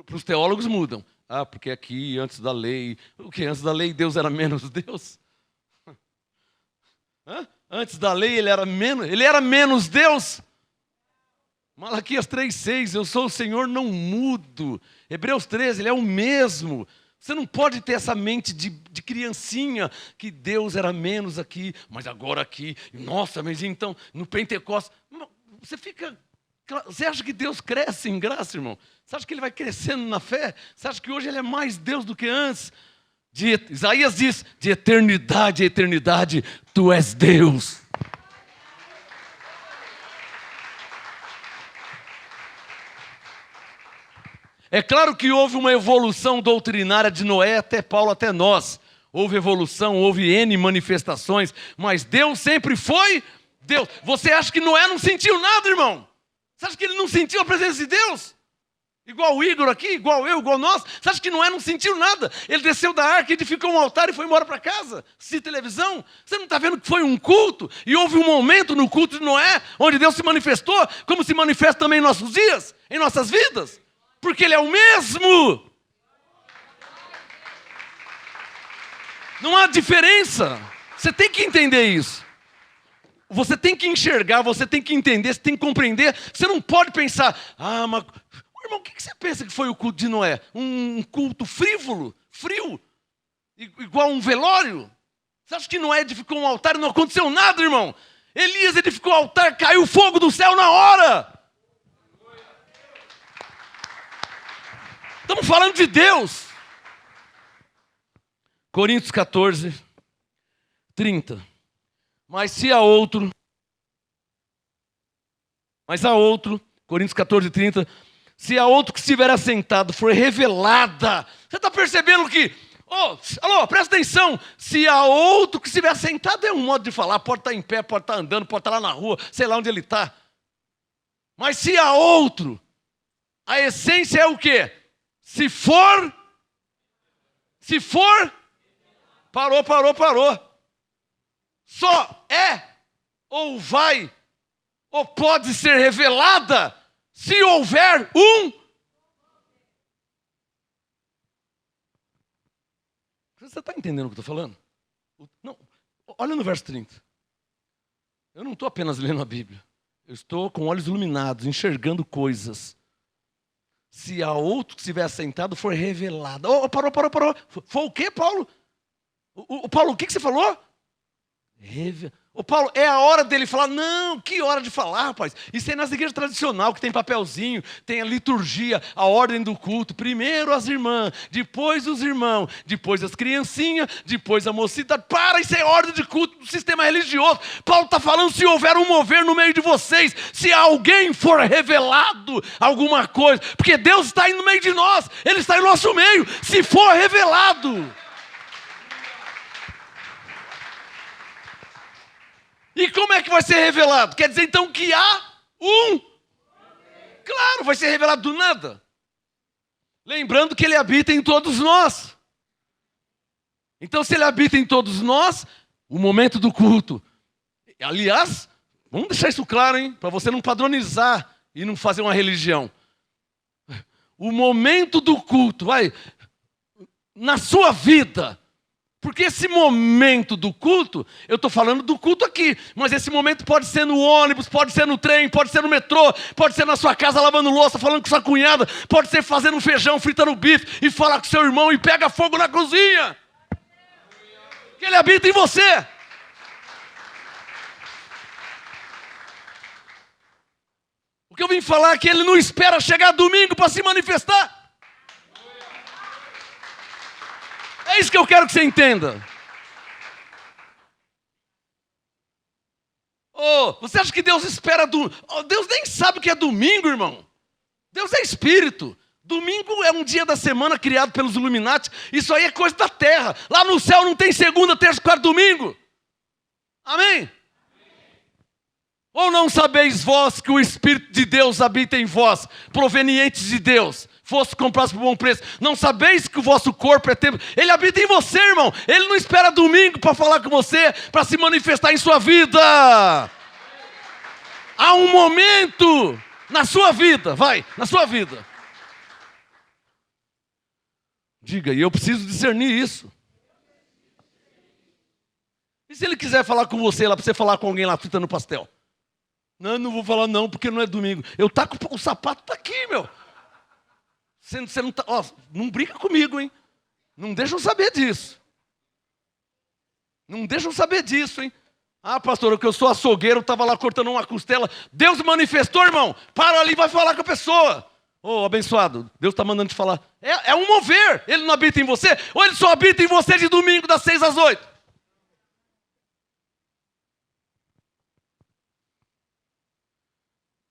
Para os teólogos mudam. Porque aqui, antes da lei... O quê? Antes da lei, Deus era menos Deus? Antes da lei, ele era menos Deus? Malaquias 3,6, eu sou o Senhor, não mudo. Hebreus 13, ele é o mesmo. Você não pode ter essa mente de criancinha, que Deus era menos aqui, mas agora aqui. Nossa, mas então, no Pentecostes... Você acha que Deus cresce em graça, irmão? Você acha que ele vai crescendo na fé? Você acha que hoje ele é mais Deus do que antes? Isaías diz, de eternidade a eternidade, tu és Deus. É claro que houve uma evolução doutrinária de Noé até Paulo, até nós. Houve evolução, houve N manifestações, mas Deus sempre foi Deus. Você acha que Noé não sentiu nada, irmão? Você acha que ele não sentiu a presença de Deus? Igual o Igor aqui, igual eu, igual nós. Você acha que Noé não sentiu nada? Ele desceu da arca, edificou um altar e foi embora para casa. Assistir televisão. Você não está vendo que foi um culto? E houve um momento no culto de Noé, onde Deus se manifestou, como se manifesta também em nossos dias, em nossas vidas. Porque ele é o mesmo. Não há diferença. Você tem que entender isso. Você tem que enxergar, você tem que entender, você tem que compreender. Você não pode pensar, mas... Irmão, o que você pensa que foi o culto de Noé? Um culto frívolo, frio, igual um velório? Você acha que Noé edificou um altar e não aconteceu nada, irmão? Elias edificou o altar, caiu fogo do céu na hora. Estamos falando de Deus. Coríntios 14, 30. Mas há outro, Coríntios 14, 30, se há outro que estiver assentado, for revelada. Você está percebendo que, alô, presta atenção, se há outro que estiver assentado, é um modo de falar, pode estar em pé, pode estar andando, pode estar lá na rua, sei lá onde ele está. Mas se há outro, a essência é o quê? Se for, parou. Só é, ou vai, ou pode ser revelada, se houver um. Você está entendendo o que eu estou falando? Não, olha no verso 30. Eu não estou apenas lendo a Bíblia. Eu estou com olhos iluminados, enxergando coisas. Se há outro que estiver assentado, for revelado. Parou. Foi o quê, Paulo? Paulo, o que você falou? Paulo, é a hora dele falar? Não, que hora de falar, rapaz? Isso é nas igrejas tradicionais, que tem papelzinho, tem a liturgia, a ordem do culto. Primeiro as irmãs, depois os irmãos, depois as criancinhas, depois a mocidade. Isso é ordem de culto do sistema religioso. Paulo está falando se houver um mover no meio de vocês, se alguém for revelado alguma coisa, porque Deus está aí no meio de nós, Ele está em nosso meio, se for revelado. E como é que vai ser revelado? Quer dizer então que há um? Claro, vai ser revelado do nada. Lembrando que ele habita em todos nós. Então se ele habita em todos nós, o momento do culto. Aliás, vamos deixar isso claro, hein? Para você não padronizar e não fazer uma religião. O momento do culto, na sua vida. Porque esse momento do culto, eu estou falando do culto aqui, mas esse momento pode ser no ônibus, pode ser no trem, pode ser no metrô, pode ser na sua casa lavando louça, falando com sua cunhada, pode ser fazendo feijão, fritando bife e falar com seu irmão e pega fogo na cozinha. Que ele habita em você. O que eu vim falar é que ele não espera chegar domingo para se manifestar. É isso que eu quero que você entenda. Oh, você acha que Deus espera Deus nem sabe o que é domingo, irmão. Deus é espírito. Domingo é um dia da semana criado pelos Illuminati. Isso aí é coisa da terra. Lá no céu não tem segunda, terça, quarta, domingo. Amém? Ou não sabeis vós que o Espírito de Deus habita em vós, provenientes de Deus, fosse comprados por bom preço? Não sabeis que o vosso corpo é templo? Ele habita em você, irmão. Ele não espera domingo para falar com você, para se manifestar em sua vida. Há um momento na sua vida, na sua vida. Diga, e eu preciso discernir isso. E se ele quiser falar com você lá, para você falar com alguém lá fritando pastel? Não vou falar não, porque não é domingo. O sapato está aqui, meu. Você não tá, ó, não brinca comigo, hein? Não deixam saber disso. Não deixam saber disso, hein? Ah, pastor, que eu sou açougueiro, estava lá cortando uma costela. Deus manifestou, irmão. Para ali e vai falar com a pessoa. Ô, abençoado, Deus está mandando te falar. É um mover. Ele não habita em você, ou ele só habita em você de domingo, das 6 às 8.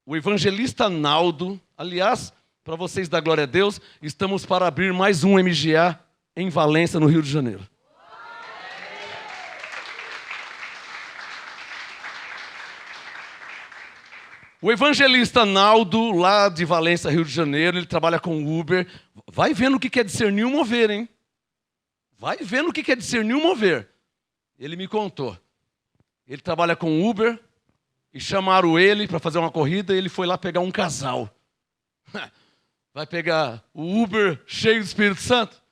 O evangelista Naldo, aliás, para vocês da glória a Deus, estamos para abrir mais um MGA em Valença, no Rio de Janeiro. O evangelista Naldo, lá de Valença, Rio de Janeiro, ele trabalha com Uber. Vai vendo o que é discernir um mover, hein? Vai vendo o que é discernir um mover. Ele me contou. Ele trabalha com Uber e chamaram ele para fazer uma corrida e ele foi lá pegar um casal. Vai pegar o Uber cheio do Espírito Santo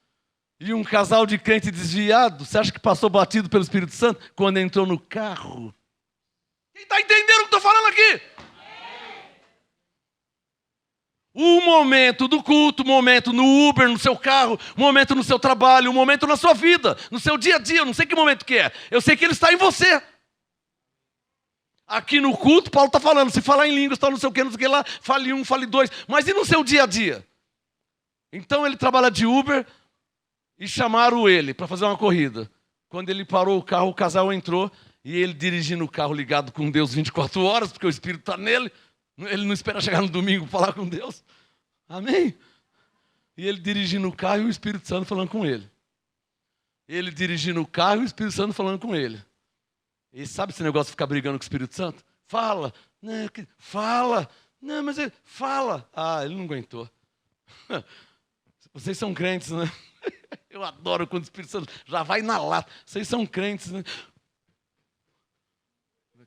e um casal de crente desviado. Você acha que passou batido pelo Espírito Santo quando entrou no carro? Quem está entendendo o que eu estou falando aqui? O momento do culto, o momento no Uber, no seu carro, o momento no seu trabalho, o momento na sua vida, no seu dia a dia, eu não sei que momento que é. Eu sei que ele está em você. Aqui no culto, Paulo está falando, se falar em línguas, não sei o que lá, fale um, fale dois. Mas e no seu dia a dia? Então ele trabalha de Uber e chamaram ele para fazer uma corrida. Quando ele parou o carro, o casal entrou e ele dirigindo o carro ligado com Deus 24 horas, porque o Espírito está nele. Ele não espera chegar no domingo para falar com Deus. Amém? E ele dirigindo o carro e o Espírito Santo falando com ele. Ele dirigindo o carro e o Espírito Santo falando com ele. E sabe esse negócio de ficar brigando com o Espírito Santo? Fala. Não, fala. Não, mas ele fala. Ah, ele não aguentou. Vocês são crentes, né? Eu adoro quando o Espírito Santo já vai na lata. Vocês são crentes, né?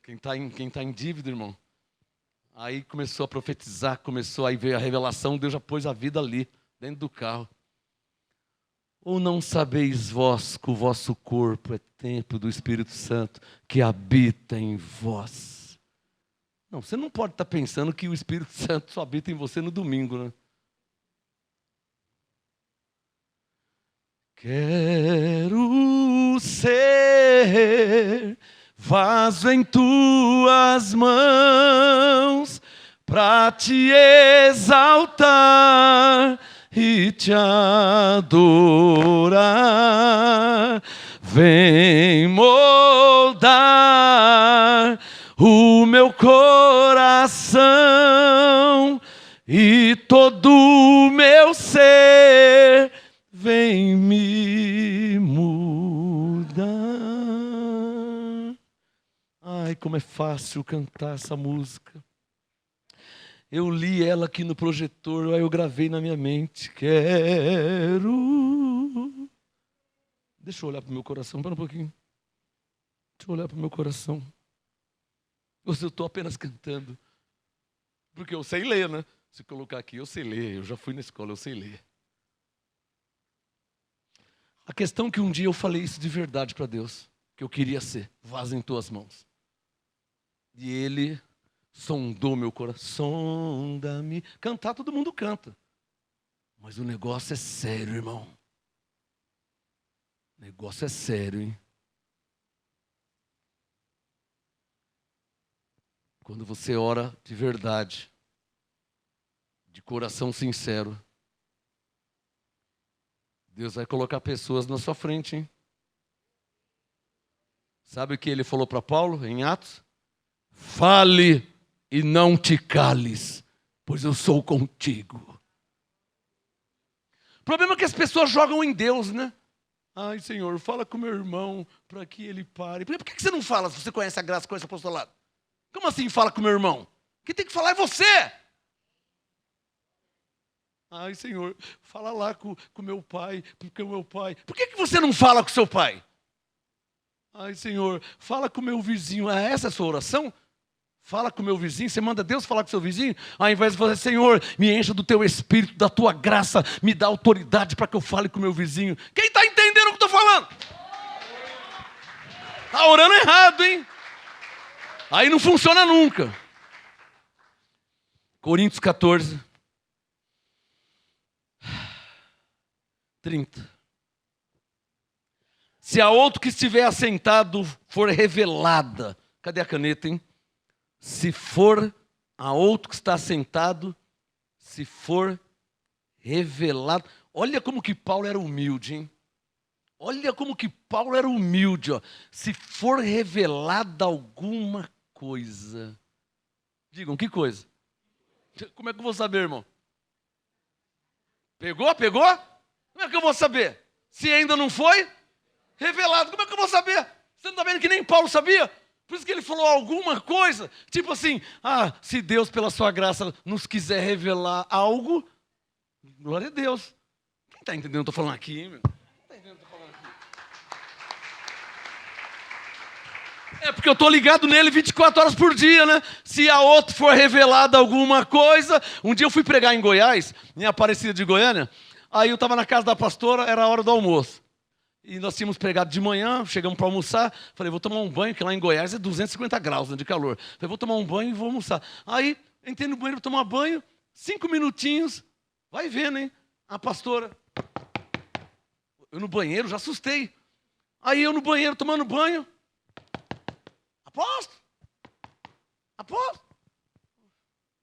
Quem tá em dívida, irmão. Aí começou a profetizar, aí veio a revelação, Deus já pôs a vida ali, dentro do carro. Ou não sabeis vós que o vosso corpo é templo do Espírito Santo que habita em vós? Não, você não pode estar pensando que o Espírito Santo só habita em você no domingo, né? Quero ser vaso em tuas mãos, para te exaltar e te adorar. Vem moldar o meu coração e todo o meu ser, vem me mudar. Ai, como é fácil cantar essa música. Eu li ela aqui no projetor, aí eu gravei na minha mente. Quero... Deixa eu olhar para o meu coração, para um pouquinho. Deixa eu olhar para o meu coração. Ou se eu estou apenas cantando. Porque eu sei ler, né? Se colocar aqui, eu sei ler. Eu já fui na escola, eu sei ler. A questão é que um dia eu falei isso de verdade para Deus. Que eu queria ser vaso em tuas mãos. E Ele sondou meu coração. Sonda-me. Cantar todo mundo canta. Mas o negócio é sério, irmão. O negócio é sério, hein? Quando você ora de verdade, de coração sincero, Deus vai colocar pessoas na sua frente, hein? Sabe o que ele falou para Paulo em Atos? Fale e não te cales, pois eu sou contigo. O problema é que as pessoas jogam em Deus, né? Ai, Senhor, fala com meu irmão para que ele pare. Por que você não fala se você conhece a graça, conhece o apostolado? Como assim fala com meu irmão? Quem tem que falar é você. Ai, Senhor, fala lá com meu pai, porque o meu pai... Por que você não fala com seu pai? Ai, Senhor, fala com meu vizinho. Ah, essa é a sua oração? Fala com meu vizinho, você manda Deus falar com seu vizinho? Ao invés de fazer, Senhor, me encha do teu espírito, da tua graça, me dá autoridade para que eu fale com meu vizinho. Quem está entendendo o que eu estou falando? Está orando errado, hein? Aí não funciona nunca. Coríntios 14, 30. Se a outro que estiver assentado for revelada, cadê a caneta, hein? Se for a outro que está assentado, se for revelado. Olha como que Paulo era humilde, hein? Olha como que Paulo era humilde, ó. Se for revelada alguma coisa. Digam, que coisa? Como é que eu vou saber, irmão? Pegou? Pegou? Como é que eu vou saber? Se ainda não foi revelado, como é que eu vou saber? Você não está vendo que nem Paulo sabia? Por isso que ele falou alguma coisa, tipo assim, se Deus pela sua graça nos quiser revelar algo, glória a Deus. Quem está entendendo o que eu estou falando aqui, meu? É porque eu estou ligado nele 24 horas por dia, né? Se a outro for revelada alguma coisa... Um dia eu fui pregar em Goiás, em Aparecida de Goiânia, aí eu estava na casa da pastora, era a hora do almoço. E nós tínhamos pregado de manhã, chegamos para almoçar, falei, vou tomar um banho, que lá em Goiás é 250 graus, né, de calor. Falei, vou tomar um banho e vou almoçar. Aí, entrei no banheiro, tomar banho, 5 minutinhos, vai vendo, hein? A pastora, eu no banheiro, já assustei. Aí eu no banheiro, tomando banho, apóstolo,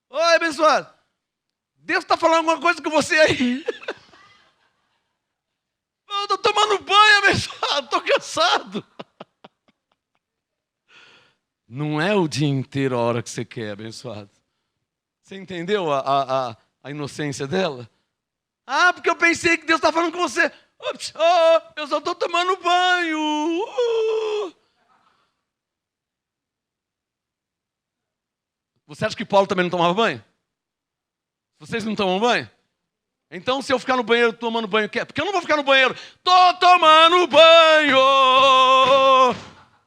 oi, abençoado, Deus está falando alguma coisa com você aí? Eu estou tomando banho, abençoado, estou cansado. Não é o dia inteiro a hora que você quer, abençoado. Você entendeu a inocência dela? Porque eu pensei que Deus está falando com você. Eu só estou tomando banho. Você acha que Paulo também não tomava banho? Vocês não tomam banho? Então, se eu ficar no banheiro tomando banho, porque eu não vou ficar no banheiro, tô tomando banho.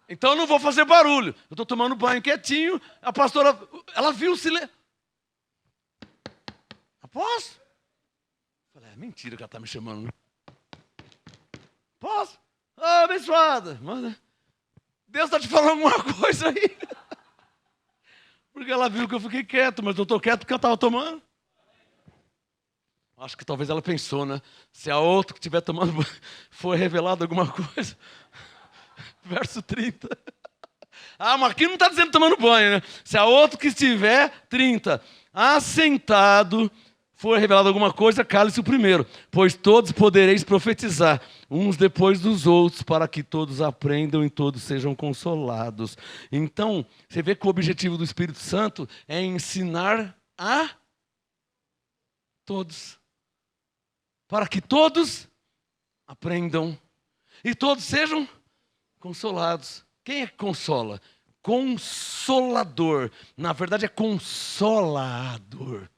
Então, eu não vou fazer barulho. Eu tô tomando banho quietinho. A pastora, ela viu o silêncio. Posso? Falei, é mentira que ela tá me chamando. Né? Posso? Abençoada. Deus está te falando alguma coisa aí. Porque ela viu que eu fiquei quieto, mas eu tô quieto porque eu estava tomando. Acho que talvez ela pensou, né? Se a outra que estiver tomando banho for revelado alguma coisa. Verso 30. Mas aqui não está dizendo tomando banho, né? Se a outra que estiver, 30. Assentado, for revelado alguma coisa, cale-se o primeiro. Pois todos podereis profetizar, uns depois dos outros, para que todos aprendam e todos sejam consolados. Então, você vê que o objetivo do Espírito Santo é ensinar a todos. Para que todos aprendam e todos sejam consolados. Quem é que consola? Consolador. Na verdade é consolador.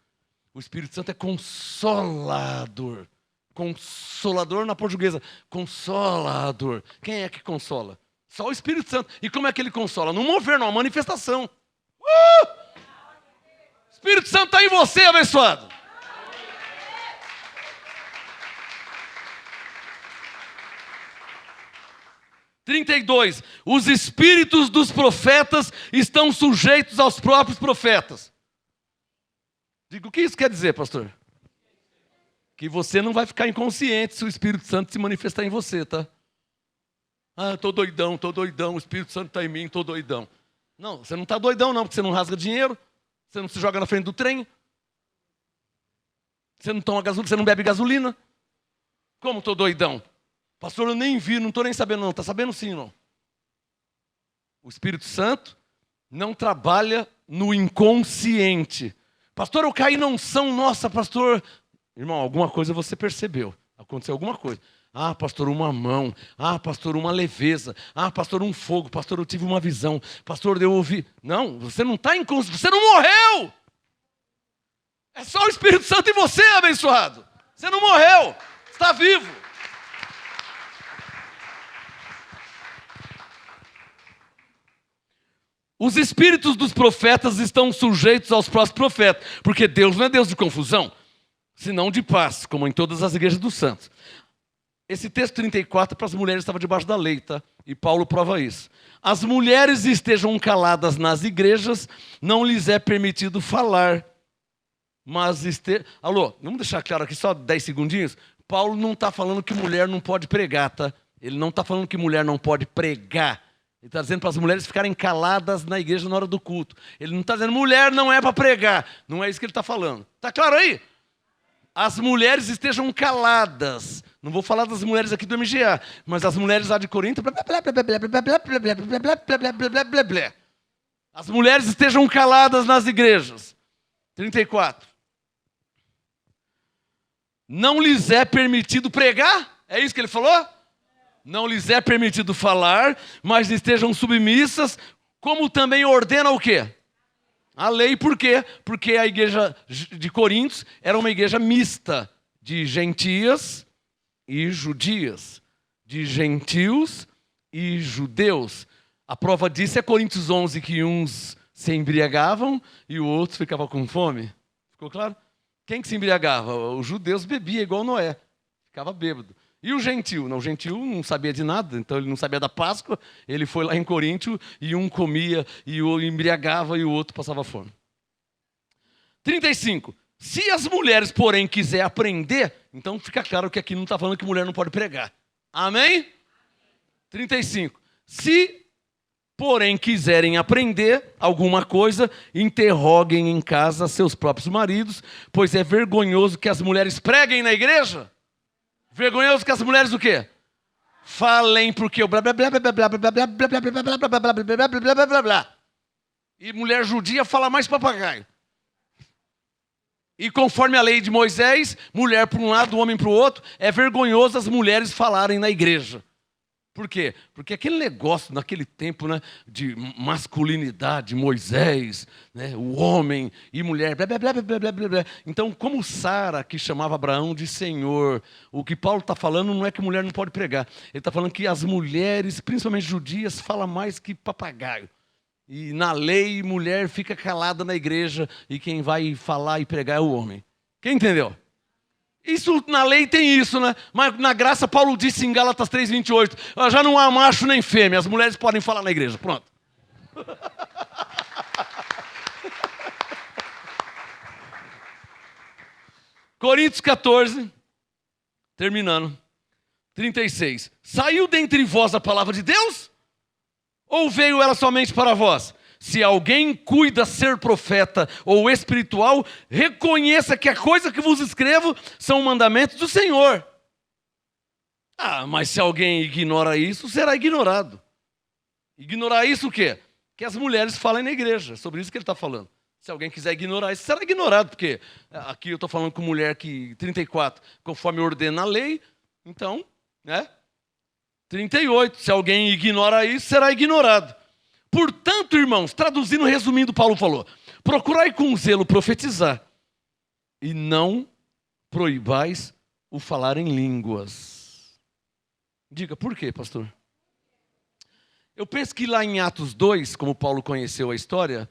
O Espírito Santo é consolador. Consolador na portuguesa. Consolador. Quem é que consola? Só o Espírito Santo. E como é que ele consola? No mover, numa manifestação. Espírito Santo está em você, abençoado. (32) Os espíritos dos profetas estão sujeitos aos próprios profetas. Digo, o que isso quer dizer, pastor? Que você não vai ficar inconsciente se o Espírito Santo se manifestar em você, tá? Tô doidão, o Espírito Santo está em mim, tô doidão. Não, você não está doidão não, porque você não rasga dinheiro, você não se joga na frente do trem. Você não toma gasolina, você não bebe gasolina? Como estou doidão? Pastor, eu nem vi, não estou nem sabendo não. Está sabendo sim, não? O Espírito Santo não trabalha no inconsciente. Pastor, eu caí na unção, nossa, pastor. Irmão, alguma coisa você percebeu. Aconteceu alguma coisa. Ah, pastor, uma mão. Ah, pastor, uma leveza. Ah, pastor, um fogo. Pastor, eu tive uma visão. Pastor, eu ouvi. Não, você não está inconsciente, você não morreu. É só o Espírito Santo em você, abençoado. Você não morreu, está vivo. Os espíritos dos profetas estão sujeitos aos próprios profetas, porque Deus não é Deus de confusão, senão de paz, como em todas as igrejas dos santos. Esse texto 34 para as mulheres estava debaixo da lei, tá? E Paulo prova isso. As mulheres estejam caladas nas igrejas, não lhes é permitido falar. Mas Alô, vamos deixar claro aqui só 10 segundinhos. Paulo não está falando que mulher não pode pregar, tá? Ele não está falando que mulher não pode pregar. Ele está dizendo para as mulheres ficarem caladas na igreja na hora do culto. Ele não está dizendo mulher não é para pregar. Não é isso que ele está falando. Está claro aí? As mulheres estejam caladas. Não vou falar das mulheres aqui do MGA, mas as mulheres lá de Corinto. As mulheres estejam caladas nas igrejas. 34. Não lhes é permitido pregar? É isso que ele falou? Não lhes é permitido falar, mas estejam submissas, como também ordena o quê? A lei. Por quê? Porque a igreja de Coríntios era uma igreja mista, de gentias e judias, de gentios e judeus. A prova disso é Coríntios 11, que uns se embriagavam e o outro ficava com fome. Ficou claro? Quem que se embriagava? Os judeus bebiam igual Noé, ficava bêbado. E o gentil? Não, o gentil não sabia de nada, então ele não sabia da Páscoa, ele foi lá em Coríntio e um comia e o embriagava e o outro passava fome. 35. Se as mulheres, porém, quiserem aprender, então fica claro que aqui não está falando que mulher não pode pregar. Amém? 35. Se, porém, quiserem aprender alguma coisa, interroguem em casa seus próprios maridos, pois é vergonhoso que as mulheres preguem na igreja. Vergonhoso que as mulheres o quê? Falem porque o blá blá blá blá blá blá blá blá blá blá blá blá blá blá blá blá blá blá. E mulher judia fala mais papagaio. E conforme a lei de Moisés, mulher para um lado, homem para o outro, é vergonhoso as mulheres falarem na igreja. Por quê? Porque aquele negócio naquele tempo, né, de masculinidade, Moisés, né, o homem e mulher, blá, blá, blá, blá, blá, blá, blá. Então, como Sara, que chamava Abraão de Senhor, o que Paulo está falando não é que mulher não pode pregar. Ele está falando que as mulheres, principalmente judias, falam mais que papagaio. E na lei, mulher fica calada na igreja e quem vai falar e pregar é o homem. Quem entendeu? Isso na lei tem isso, né? Mas na graça Paulo disse em Gálatas 3:28, já não há macho nem fêmea, as mulheres podem falar na igreja. Pronto. Coríntios 14, terminando. 36. Saiu dentre vós a palavra de Deus? Ou veio ela somente para vós? Se alguém cuida ser profeta ou espiritual, reconheça que a coisa que vos escrevo são mandamentos do Senhor. Ah, mas se alguém ignora isso, será ignorado. Ignorar isso o quê? Que as mulheres falem na igreja. É sobre isso que ele está falando. Se alguém quiser ignorar isso, será ignorado. Porque aqui eu estou falando com mulher que 34, conforme ordena a lei. Então, né? 38, se alguém ignora isso, será ignorado. Portanto, irmãos, traduzindo, resumindo, Paulo falou, procurai com zelo profetizar e não proibais o falar em línguas. Diga, por quê, pastor? Eu penso que lá em Atos 2, como Paulo conheceu a história,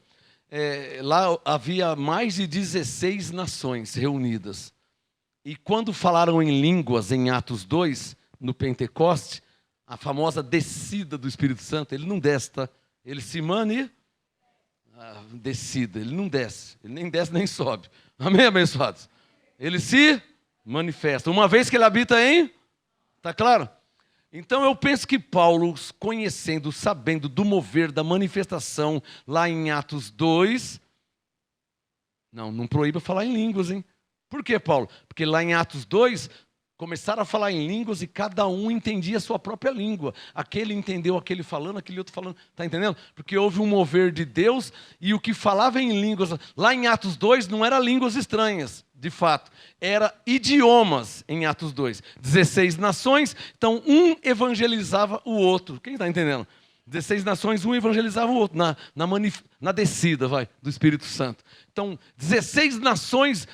lá havia mais de 16 nações reunidas. E quando falaram em línguas em Atos 2, no Pentecoste, a famosa descida do Espírito Santo, ele não desce, tá? Ele se descida, ele não desce, ele nem desce nem sobe. Amém, abençoados? Ele se manifesta. Uma vez que ele habita em... Está claro? Então eu penso que Paulo, conhecendo, sabendo do mover, da manifestação, lá em Atos 2... Não proíba falar em línguas, hein? Por quê, Paulo? Porque lá em Atos 2, começaram a falar em línguas e cada um entendia a sua própria língua. Aquele entendeu aquele falando, aquele outro falando. Está entendendo? Porque houve um mover de Deus e o que falava em línguas, lá em Atos 2, não era línguas estranhas, de fato. Era idiomas em Atos 2. 16 nações, então um evangelizava o outro. Quem está entendendo? 16 nações, um evangelizava o outro, na descida, do Espírito Santo. Então, 16 nações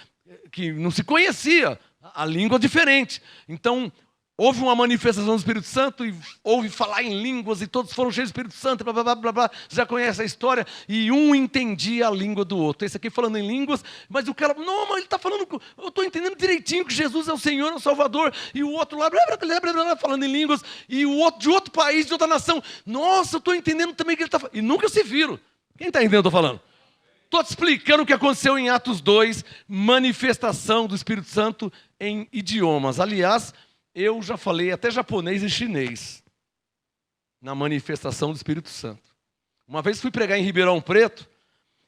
que não se conhecia, a língua diferente. Então, houve uma manifestação do Espírito Santo e houve falar em línguas e todos foram cheios do Espírito Santo, blá, blá, blá, blá, blá. Já conhece a história. E um entendia a língua do outro. Esse aqui falando em línguas, mas o cara, não, mas ele está falando, eu estou entendendo direitinho que Jesus é o Senhor, é o Salvador. E o outro lá, blá, blá, blá, blá, blá, falando em línguas. E o outro de outro país, de outra nação. Nossa, eu estou entendendo também o que ele está falando. E nunca se viram. Quem está entendendo o que eu estou falando? Estou te explicando o que aconteceu em Atos 2, manifestação do Espírito Santo em idiomas. Aliás, eu já falei até japonês e chinês na manifestação do Espírito Santo. Uma vez fui pregar em Ribeirão Preto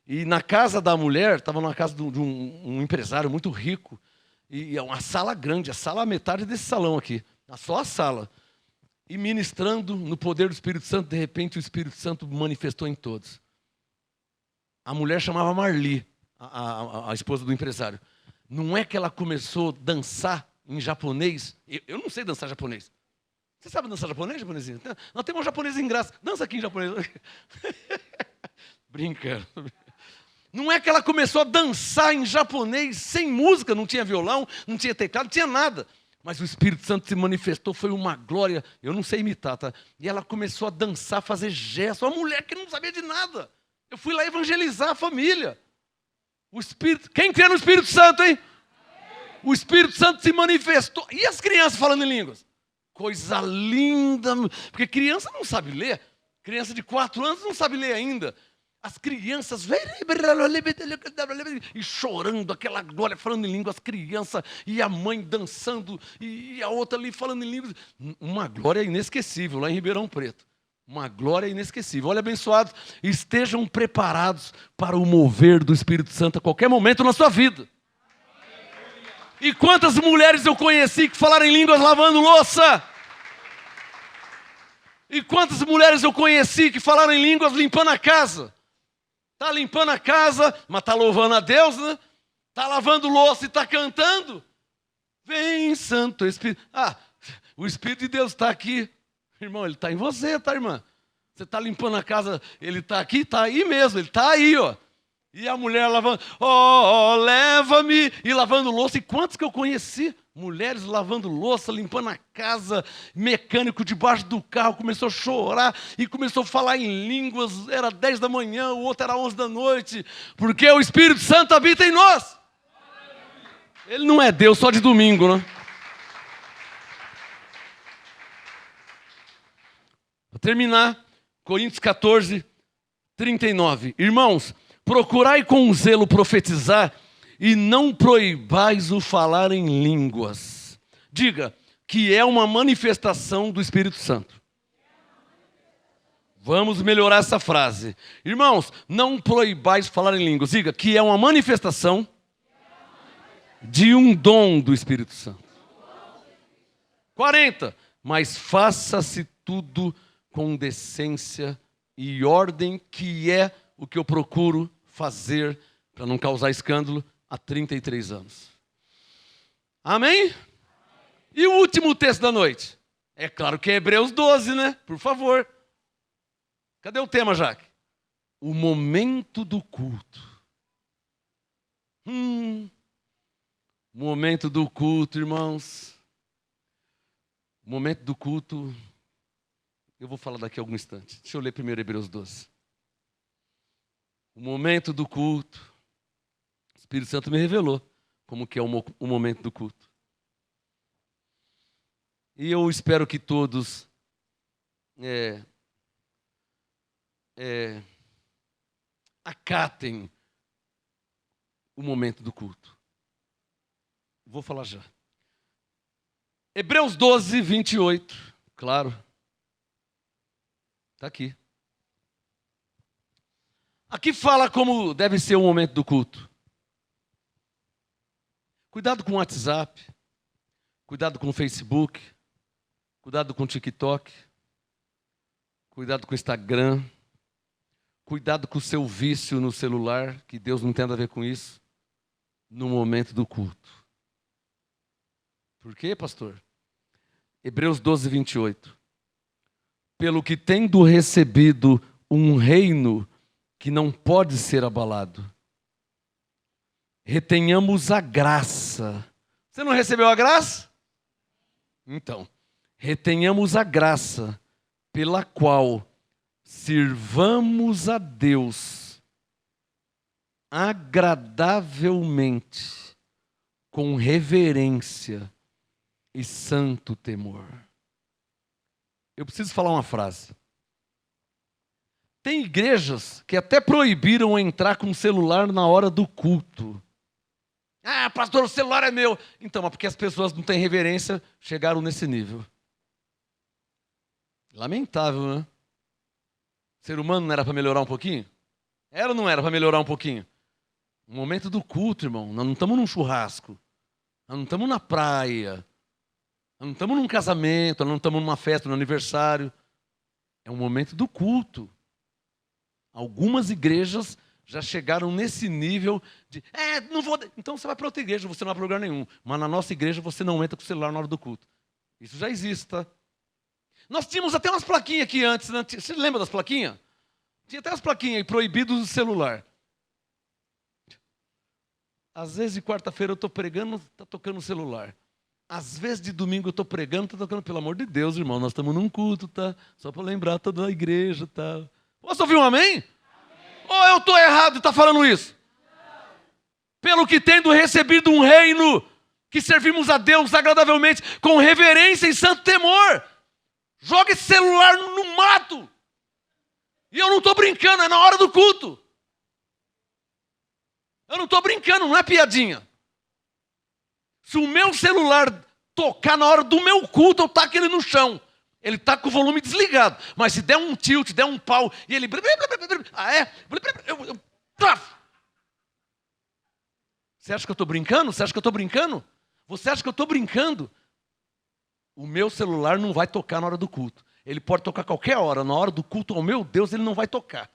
e na casa da mulher, estava na casa de um empresário muito rico, e é uma sala grande, a sala metade desse salão aqui, só a sala. E ministrando no poder do Espírito Santo, de repente o Espírito Santo manifestou em todos. A mulher chamava Marli, a esposa do empresário. Não é que ela começou a dançar em japonês? Eu não sei dançar japonês. Você sabe dançar japonês, japonesinho? Nós temos um japonês em graça. Dança aqui em japonês. Brincando. Não é que ela começou a dançar em japonês sem música, não tinha violão, não tinha teclado, não tinha nada. Mas o Espírito Santo se manifestou, foi uma glória. Eu não sei imitar, tá? E ela começou a dançar, fazer gestos. Uma mulher que não sabia de nada. Eu fui lá evangelizar a família. O Espírito, quem crê no Espírito Santo, hein? O Espírito Santo se manifestou. E as crianças falando em línguas? Coisa linda. Porque criança não sabe ler. Criança de 4 anos não sabe ler ainda. As crianças e chorando, aquela glória, falando em línguas, as crianças e a mãe dançando e a outra ali falando em línguas. Uma glória inesquecível lá em Ribeirão Preto. Uma glória inesquecível. Olha, abençoados, estejam preparados para o mover do Espírito Santo a qualquer momento na sua vida. E quantas mulheres eu conheci que falaram em línguas lavando louça? E quantas mulheres eu conheci que falaram em línguas limpando a casa? Está limpando a casa, mas está louvando a Deus, né? Está lavando louça e está cantando. Vem, Santo Espírito. O Espírito de Deus está aqui. Irmão, ele está em você, tá, irmã? Você está limpando a casa, ele está aqui, está aí mesmo, ele está aí, ó. E a mulher lavando, leva-me, e lavando louça. E quantos que eu conheci? Mulheres lavando louça, limpando a casa, mecânico debaixo do carro, começou a chorar e começou a falar em línguas, era 10 da manhã, o outro era 11 da noite, porque o Espírito Santo habita em nós. Ele não é Deus só de domingo, né? Para terminar, Coríntios 14, 39. Irmãos, procurai com zelo profetizar e não proibais o falar em línguas. Diga que é uma manifestação do Espírito Santo. Vamos melhorar essa frase. Irmãos, não proibais falar em línguas. Diga que é uma manifestação de um dom do Espírito Santo. 40. Mas faça-se tudo com decência e ordem, que é o que eu procuro fazer para não causar escândalo há 33 anos. Amém? E o último texto da noite? É claro que é Hebreus 12, né? Por favor. Cadê o tema, Jaque? O momento do culto. Momento do culto, irmãos. O momento do culto, eu vou falar daqui a algum instante. Deixa eu ler primeiro Hebreus 12. O momento do culto. O Espírito Santo me revelou como que é o momento do culto. E eu espero que todos acatem o momento do culto. Vou falar já. Hebreus 12, 28. Claro. Está aqui. Aqui fala como deve ser o momento do culto. Cuidado com o WhatsApp, cuidado com o Facebook, cuidado com o TikTok, cuidado com o Instagram, cuidado com o seu vício no celular, que Deus não tem nada a ver com isso, no momento do culto. Por quê, pastor? Hebreus 12, 28. Pelo que tendo recebido um reino que não pode ser abalado, retenhamos a graça. Você não recebeu a graça? Então, retenhamos a graça pela qual sirvamos a Deus agradavelmente, com reverência e santo temor. Eu preciso falar uma frase. Tem igrejas que até proibiram entrar com o celular na hora do culto. Ah, pastor, o celular é meu. Então, mas porque as pessoas não têm reverência, chegaram nesse nível. Lamentável, né? O ser humano não era para melhorar um pouquinho? Era ou não era para melhorar um pouquinho? No momento do culto, irmão, nós não estamos num churrasco. Nós não estamos na praia. Nós não estamos num casamento, nós não estamos numa festa, num aniversário. É um momento do culto. Algumas igrejas já chegaram nesse nível de... não vou... Então você vai para outra igreja, você não vai para lugar nenhum. Mas na nossa igreja você não entra com o celular na hora do culto. Isso já existe, tá? Nós tínhamos até umas plaquinhas aqui antes, né? Você lembra das plaquinhas? Tinha até umas plaquinhas aí, proibidos do celular. Às vezes de quarta-feira eu estou pregando, está tocando o celular. Às vezes de domingo eu estou pregando, está tocando, pelo amor de Deus, irmão, nós estamos num culto, tá? Só para lembrar toda a igreja, tá? Posso ouvir um amém? Amém. Ou eu estou errado e está falando isso? Não. Pelo que tendo recebido um reino, que servimos a Deus agradavelmente, com reverência e santo temor. Joga esse celular no mato. E eu não estou brincando, é na hora do culto. Eu não estou brincando, não é piadinha. Se o meu celular tocar na hora do meu culto, eu taco ele no chão. Ele está com o volume desligado. Mas se der um tilt, der um pau, e ele... Você acha que eu estou brincando? Você acha que eu estou brincando? Você acha que eu estou brincando? O meu celular não vai tocar na hora do culto. Ele pode tocar qualquer hora. Na hora do culto ao meu Deus, ele não vai tocar.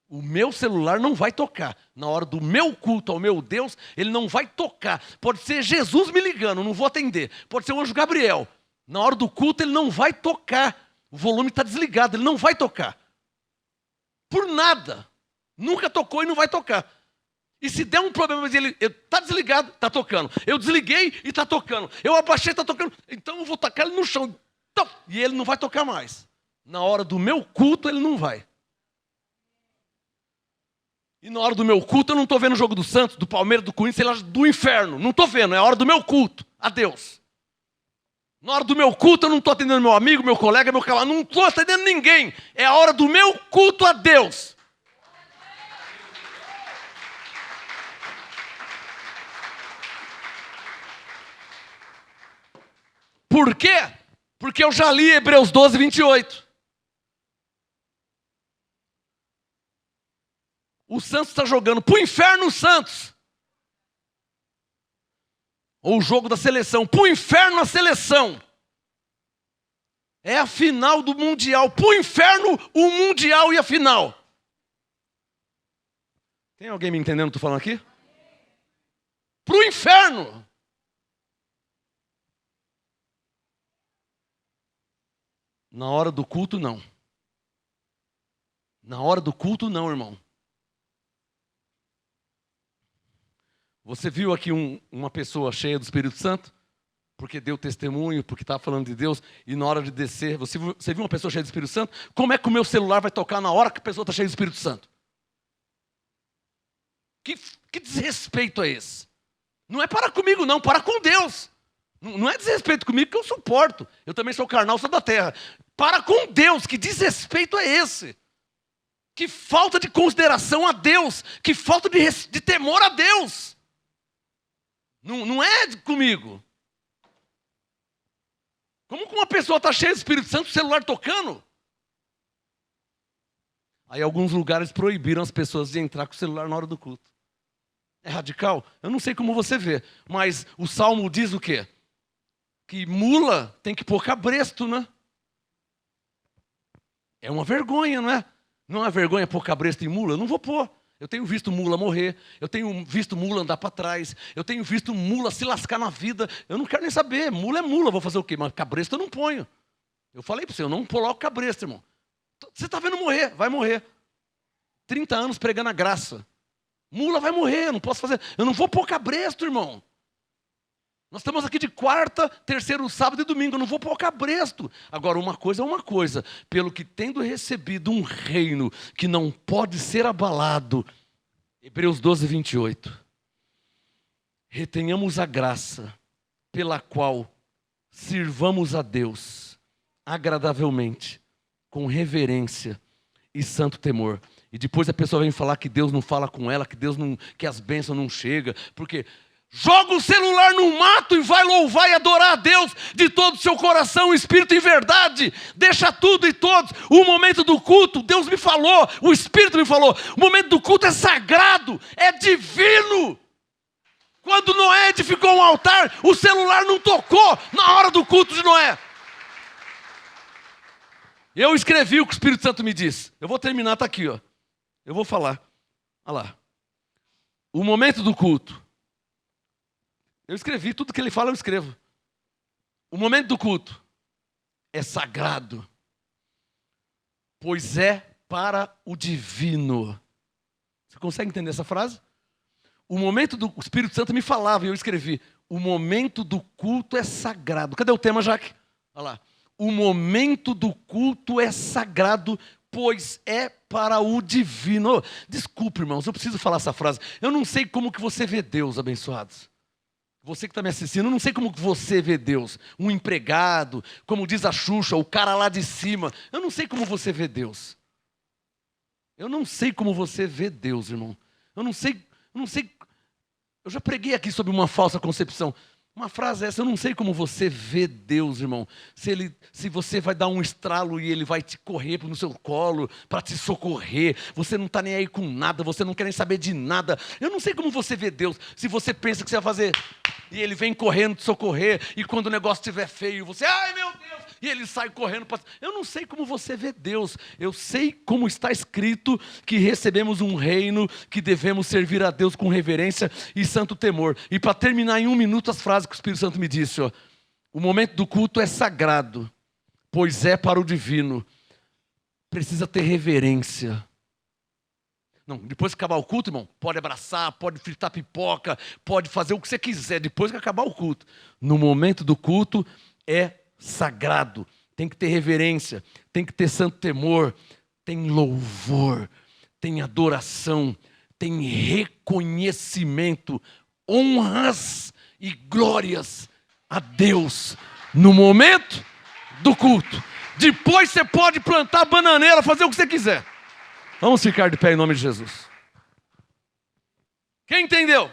O meu celular não vai tocar. Na hora do meu culto ao meu Deus, ele não vai tocar. Pode ser Jesus me ligando, não vou atender. Pode ser o anjo Gabriel. Na hora do culto, ele não vai tocar. O volume está desligado, ele não vai tocar. Por nada. Nunca tocou e não vai tocar. E se der um problema, mas ele está desligado, está tocando. Eu desliguei e está tocando. Eu abaixei, está tocando. Então eu vou tacar ele no chão. E ele não vai tocar mais. Na hora do meu culto, ele não vai. E na hora do meu culto, eu não estou vendo o jogo do Santos, do Palmeiras, do Corinthians, sei lá, do inferno. Não estou vendo, é a hora do meu culto. A Deus. Na hora do meu culto, eu não estou atendendo meu amigo, meu colega, meu camarada. Não estou atendendo ninguém. É a hora do meu culto a Deus. Por quê? Porque eu já li Hebreus 12, 28. O Santos está jogando para o inferno, o Santos. Ou o jogo da seleção, para o inferno a seleção. É a final do Mundial. Para o inferno o Mundial e a final. Tem alguém me entendendo o que eu estou falando aqui? Para o inferno. Na hora do culto, não. Na hora do culto, não, irmão. Você viu aqui uma pessoa cheia do Espírito Santo? Porque deu testemunho, porque estava falando de Deus, e na hora de descer, você viu uma pessoa cheia do Espírito Santo? Como é que o meu celular vai tocar na hora que a pessoa está cheia do Espírito Santo? Que desrespeito é esse? Não é para comigo, não, para com Deus. Não é desrespeito comigo que eu suporto. Eu também sou carnal, sou da terra. Para com Deus, que desrespeito é esse? Que falta de consideração a Deus, que falta de temor a Deus. Não é comigo. Como que uma pessoa está cheia do Espírito Santo, o celular tocando? Aí alguns lugares proibiram as pessoas de entrar com o celular na hora do culto. É radical? Eu não sei como você vê, mas o Salmo diz o quê? Que mula tem que pôr cabresto, né? É uma vergonha, não é? Não é uma vergonha pôr cabresto em mula? Eu não vou pôr. Eu tenho visto mula morrer, eu tenho visto mula andar para trás, eu tenho visto mula se lascar na vida. Eu não quero nem saber, mula é mula, vou fazer o quê? Mas cabresto eu não ponho. Eu falei para você, eu não coloco cabresto, irmão. Você está vendo morrer, vai morrer. 30 anos pregando a graça. Mula vai morrer, eu não posso fazer. Eu não vou pôr cabresto, irmão. Nós estamos aqui de quarta, terceiro, sábado e domingo. Eu não vou pôr cabresto. Agora, uma coisa é uma coisa. Pelo que tendo recebido um reino que não pode ser abalado. Hebreus 12, 28. Retenhamos a graça pela qual sirvamos a Deus agradavelmente, com reverência e santo temor. E depois a pessoa vem falar que Deus não fala com ela, que as bênçãos não chegam, porque joga o celular no mato e vai louvar e adorar a Deus de todo o seu coração, espírito e verdade. Deixa tudo e todos. O momento do culto, Deus me falou, o Espírito me falou, o momento do culto é sagrado, é divino. Quando Noé edificou um altar, o celular não tocou na hora do culto de Noé. Eu escrevi o que o Espírito Santo me disse. Eu vou terminar, está aqui, ó. Eu vou falar. Olha lá. O momento do culto. Eu escrevi, tudo que ele fala eu escrevo. O momento do culto é sagrado, pois é para o divino. Você consegue entender essa frase? O Espírito Santo me falava e eu escrevi. O momento do culto é sagrado. Cadê o tema, Jaque? Olha lá. O momento do culto é sagrado, pois é para o divino. Desculpe, irmãos, eu preciso falar essa frase. Eu não sei como que você vê Deus, abençoados. Você que está me assistindo, eu não sei como que você vê Deus. Um empregado, como diz a Xuxa, o cara lá de cima. Eu não sei como você vê Deus. Eu não sei como você vê Deus, irmão. Eu não sei. Eu já preguei aqui sobre uma falsa concepção. Uma frase essa, eu não sei como você vê Deus, irmão. Se você vai dar um estralo e ele vai te correr no seu colo para te socorrer. Você não está nem aí com nada, você não quer nem saber de nada. Eu não sei como você vê Deus. Se você pensa que você vai fazer e ele vem correndo te socorrer. E quando o negócio estiver feio, você, ai meu Deus, e ele sai correndo. Eu não sei como você vê Deus. Eu sei como está escrito que recebemos um reino, que devemos servir a Deus com reverência e santo temor. E para terminar em 1 minuto as frases que o Espírito Santo me disse, ó. O momento do culto é sagrado, pois é para o divino. Precisa ter reverência. Não, depois que acabar o culto, irmão, pode abraçar, pode fritar pipoca, pode fazer o que você quiser, depois que acabar o culto. No momento do culto é sagrado, tem que ter reverência, tem que ter santo temor, tem louvor, tem adoração, tem reconhecimento, honras e glórias a Deus no momento do culto. Depois você pode plantar bananeira, fazer o que você quiser. Vamos ficar de pé em nome de Jesus. Quem entendeu?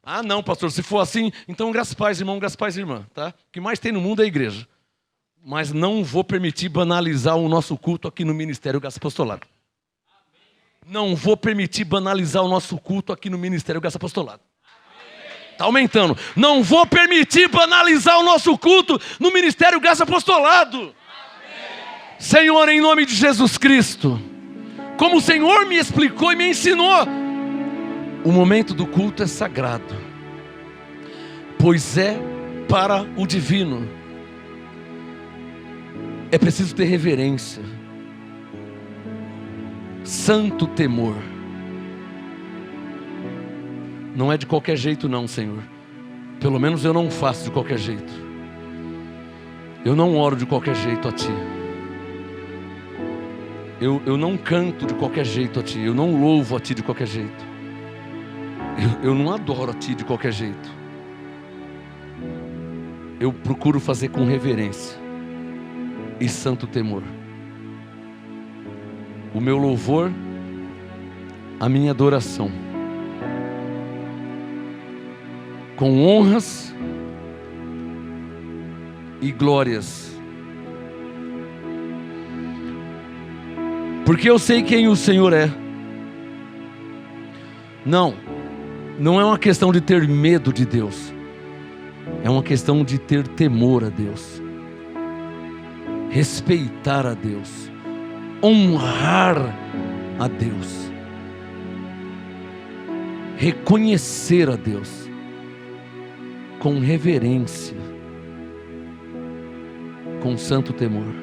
Ah, não, pastor, se for assim, então graças pais, irmão, graças pais, irmã, tá? O que mais tem no mundo é a igreja. Mas não vou permitir banalizar o nosso culto aqui no Ministério Graça Apostolado. Não vou permitir banalizar o nosso culto aqui no Ministério Graça Apostolado. Está aumentando. Não vou permitir banalizar o nosso culto no Ministério Graça Apostolado. Senhor, em nome de Jesus Cristo, como o Senhor me explicou e me ensinou, o momento do culto é sagrado, pois é para o divino. É preciso ter reverência, santo temor. Não é de qualquer jeito não, Senhor. Pelo menos eu não faço de qualquer jeito. Eu não oro de qualquer jeito a Ti. Eu não canto de qualquer jeito a Ti. Eu não louvo a Ti de qualquer jeito. Eu não adoro a Ti de qualquer jeito. Eu procuro fazer com reverência e santo temor. O meu louvor, a minha adoração, com honras e glórias. Porque eu sei quem o Senhor é. Não é uma questão de ter medo de Deus. É uma questão de ter temor a Deus. Respeitar a Deus. Honrar a Deus. Reconhecer a Deus com reverência, com santo temor.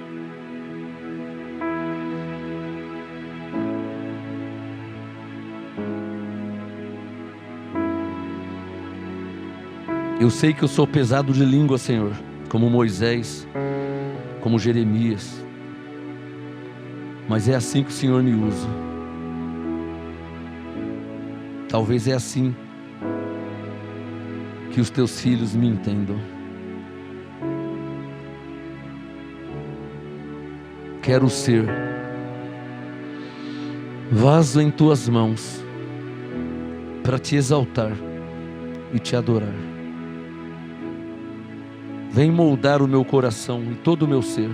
Eu sei que eu sou pesado de língua, Senhor, como Moisés, como Jeremias, mas é assim que o Senhor me usa. Talvez é assim que os teus filhos me entendam. Quero ser vaso em tuas mãos para te exaltar e te adorar. Vem moldar o meu coração e todo o meu ser.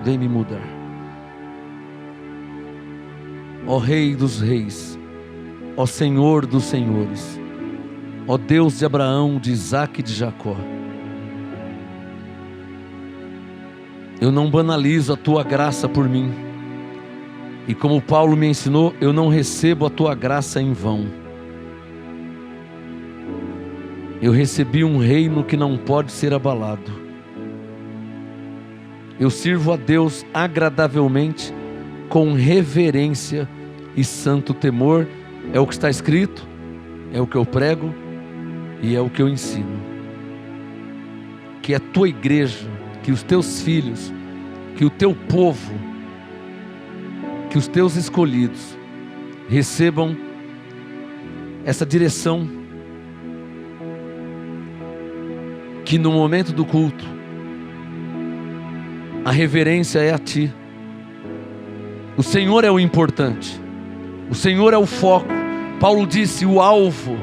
Vem me mudar. Ó Rei dos Reis, ó Senhor dos Senhores, ó Deus de Abraão, de Isaque e de Jacó. Eu não banalizo a tua graça por mim. E como Paulo me ensinou, eu não recebo a tua graça em vão. Eu recebi um reino que não pode ser abalado. Eu sirvo a Deus agradavelmente, com reverência e santo temor. É o que está escrito, é o que eu prego e é o que eu ensino. Que a tua igreja, que os teus filhos, que o teu povo, que os teus escolhidos recebam essa direção, que no momento do culto a reverência é a ti. O Senhor é o importante, o Senhor é o foco. Paulo disse: o alvo,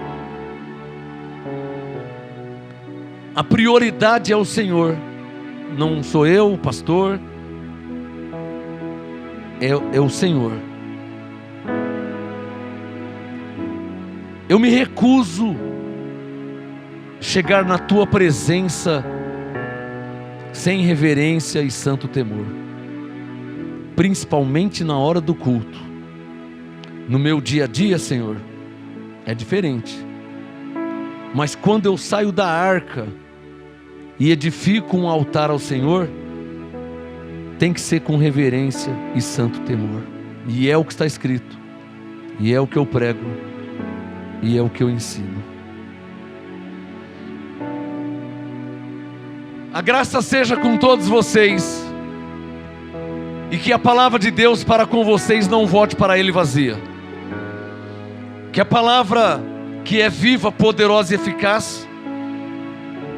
a prioridade é o Senhor. Não sou eu, o pastor, é o Senhor. Eu me recuso chegar na tua presença sem reverência e santo temor, principalmente na hora do culto. No meu dia a dia, Senhor, é diferente, mas quando eu saio da arca e edifico um altar ao Senhor, tem que ser com reverência e santo temor. E é o que está escrito, e é o que eu prego, e é o que eu ensino. A graça seja com todos vocês, e que a palavra de Deus para com vocês não volte para Ele vazia. Que a palavra que é viva, poderosa e eficaz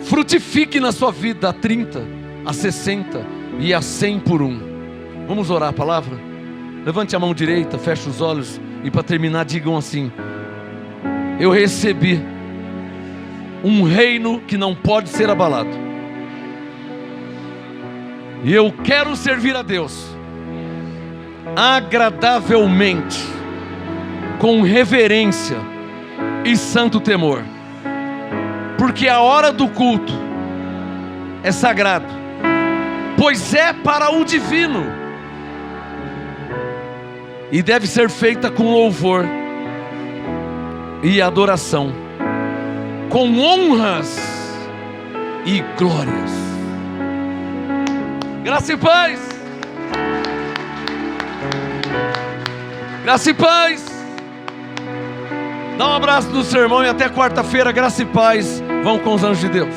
frutifique na sua vida a 30, a 60 e a 100 por um. Vamos orar a palavra? Levante a mão direita, feche os olhos e para terminar digam assim: eu recebi um reino que não pode ser abalado. E eu quero servir a Deus agradavelmente, com reverência e santo temor, porque a hora do culto é sagrado, pois é para o divino, e deve ser feita com louvor e adoração, com honras e glórias. Graça e paz. Graça e paz. Dá um abraço no seu irmão e até quarta-feira. Graça e paz. Vão com os anjos de Deus.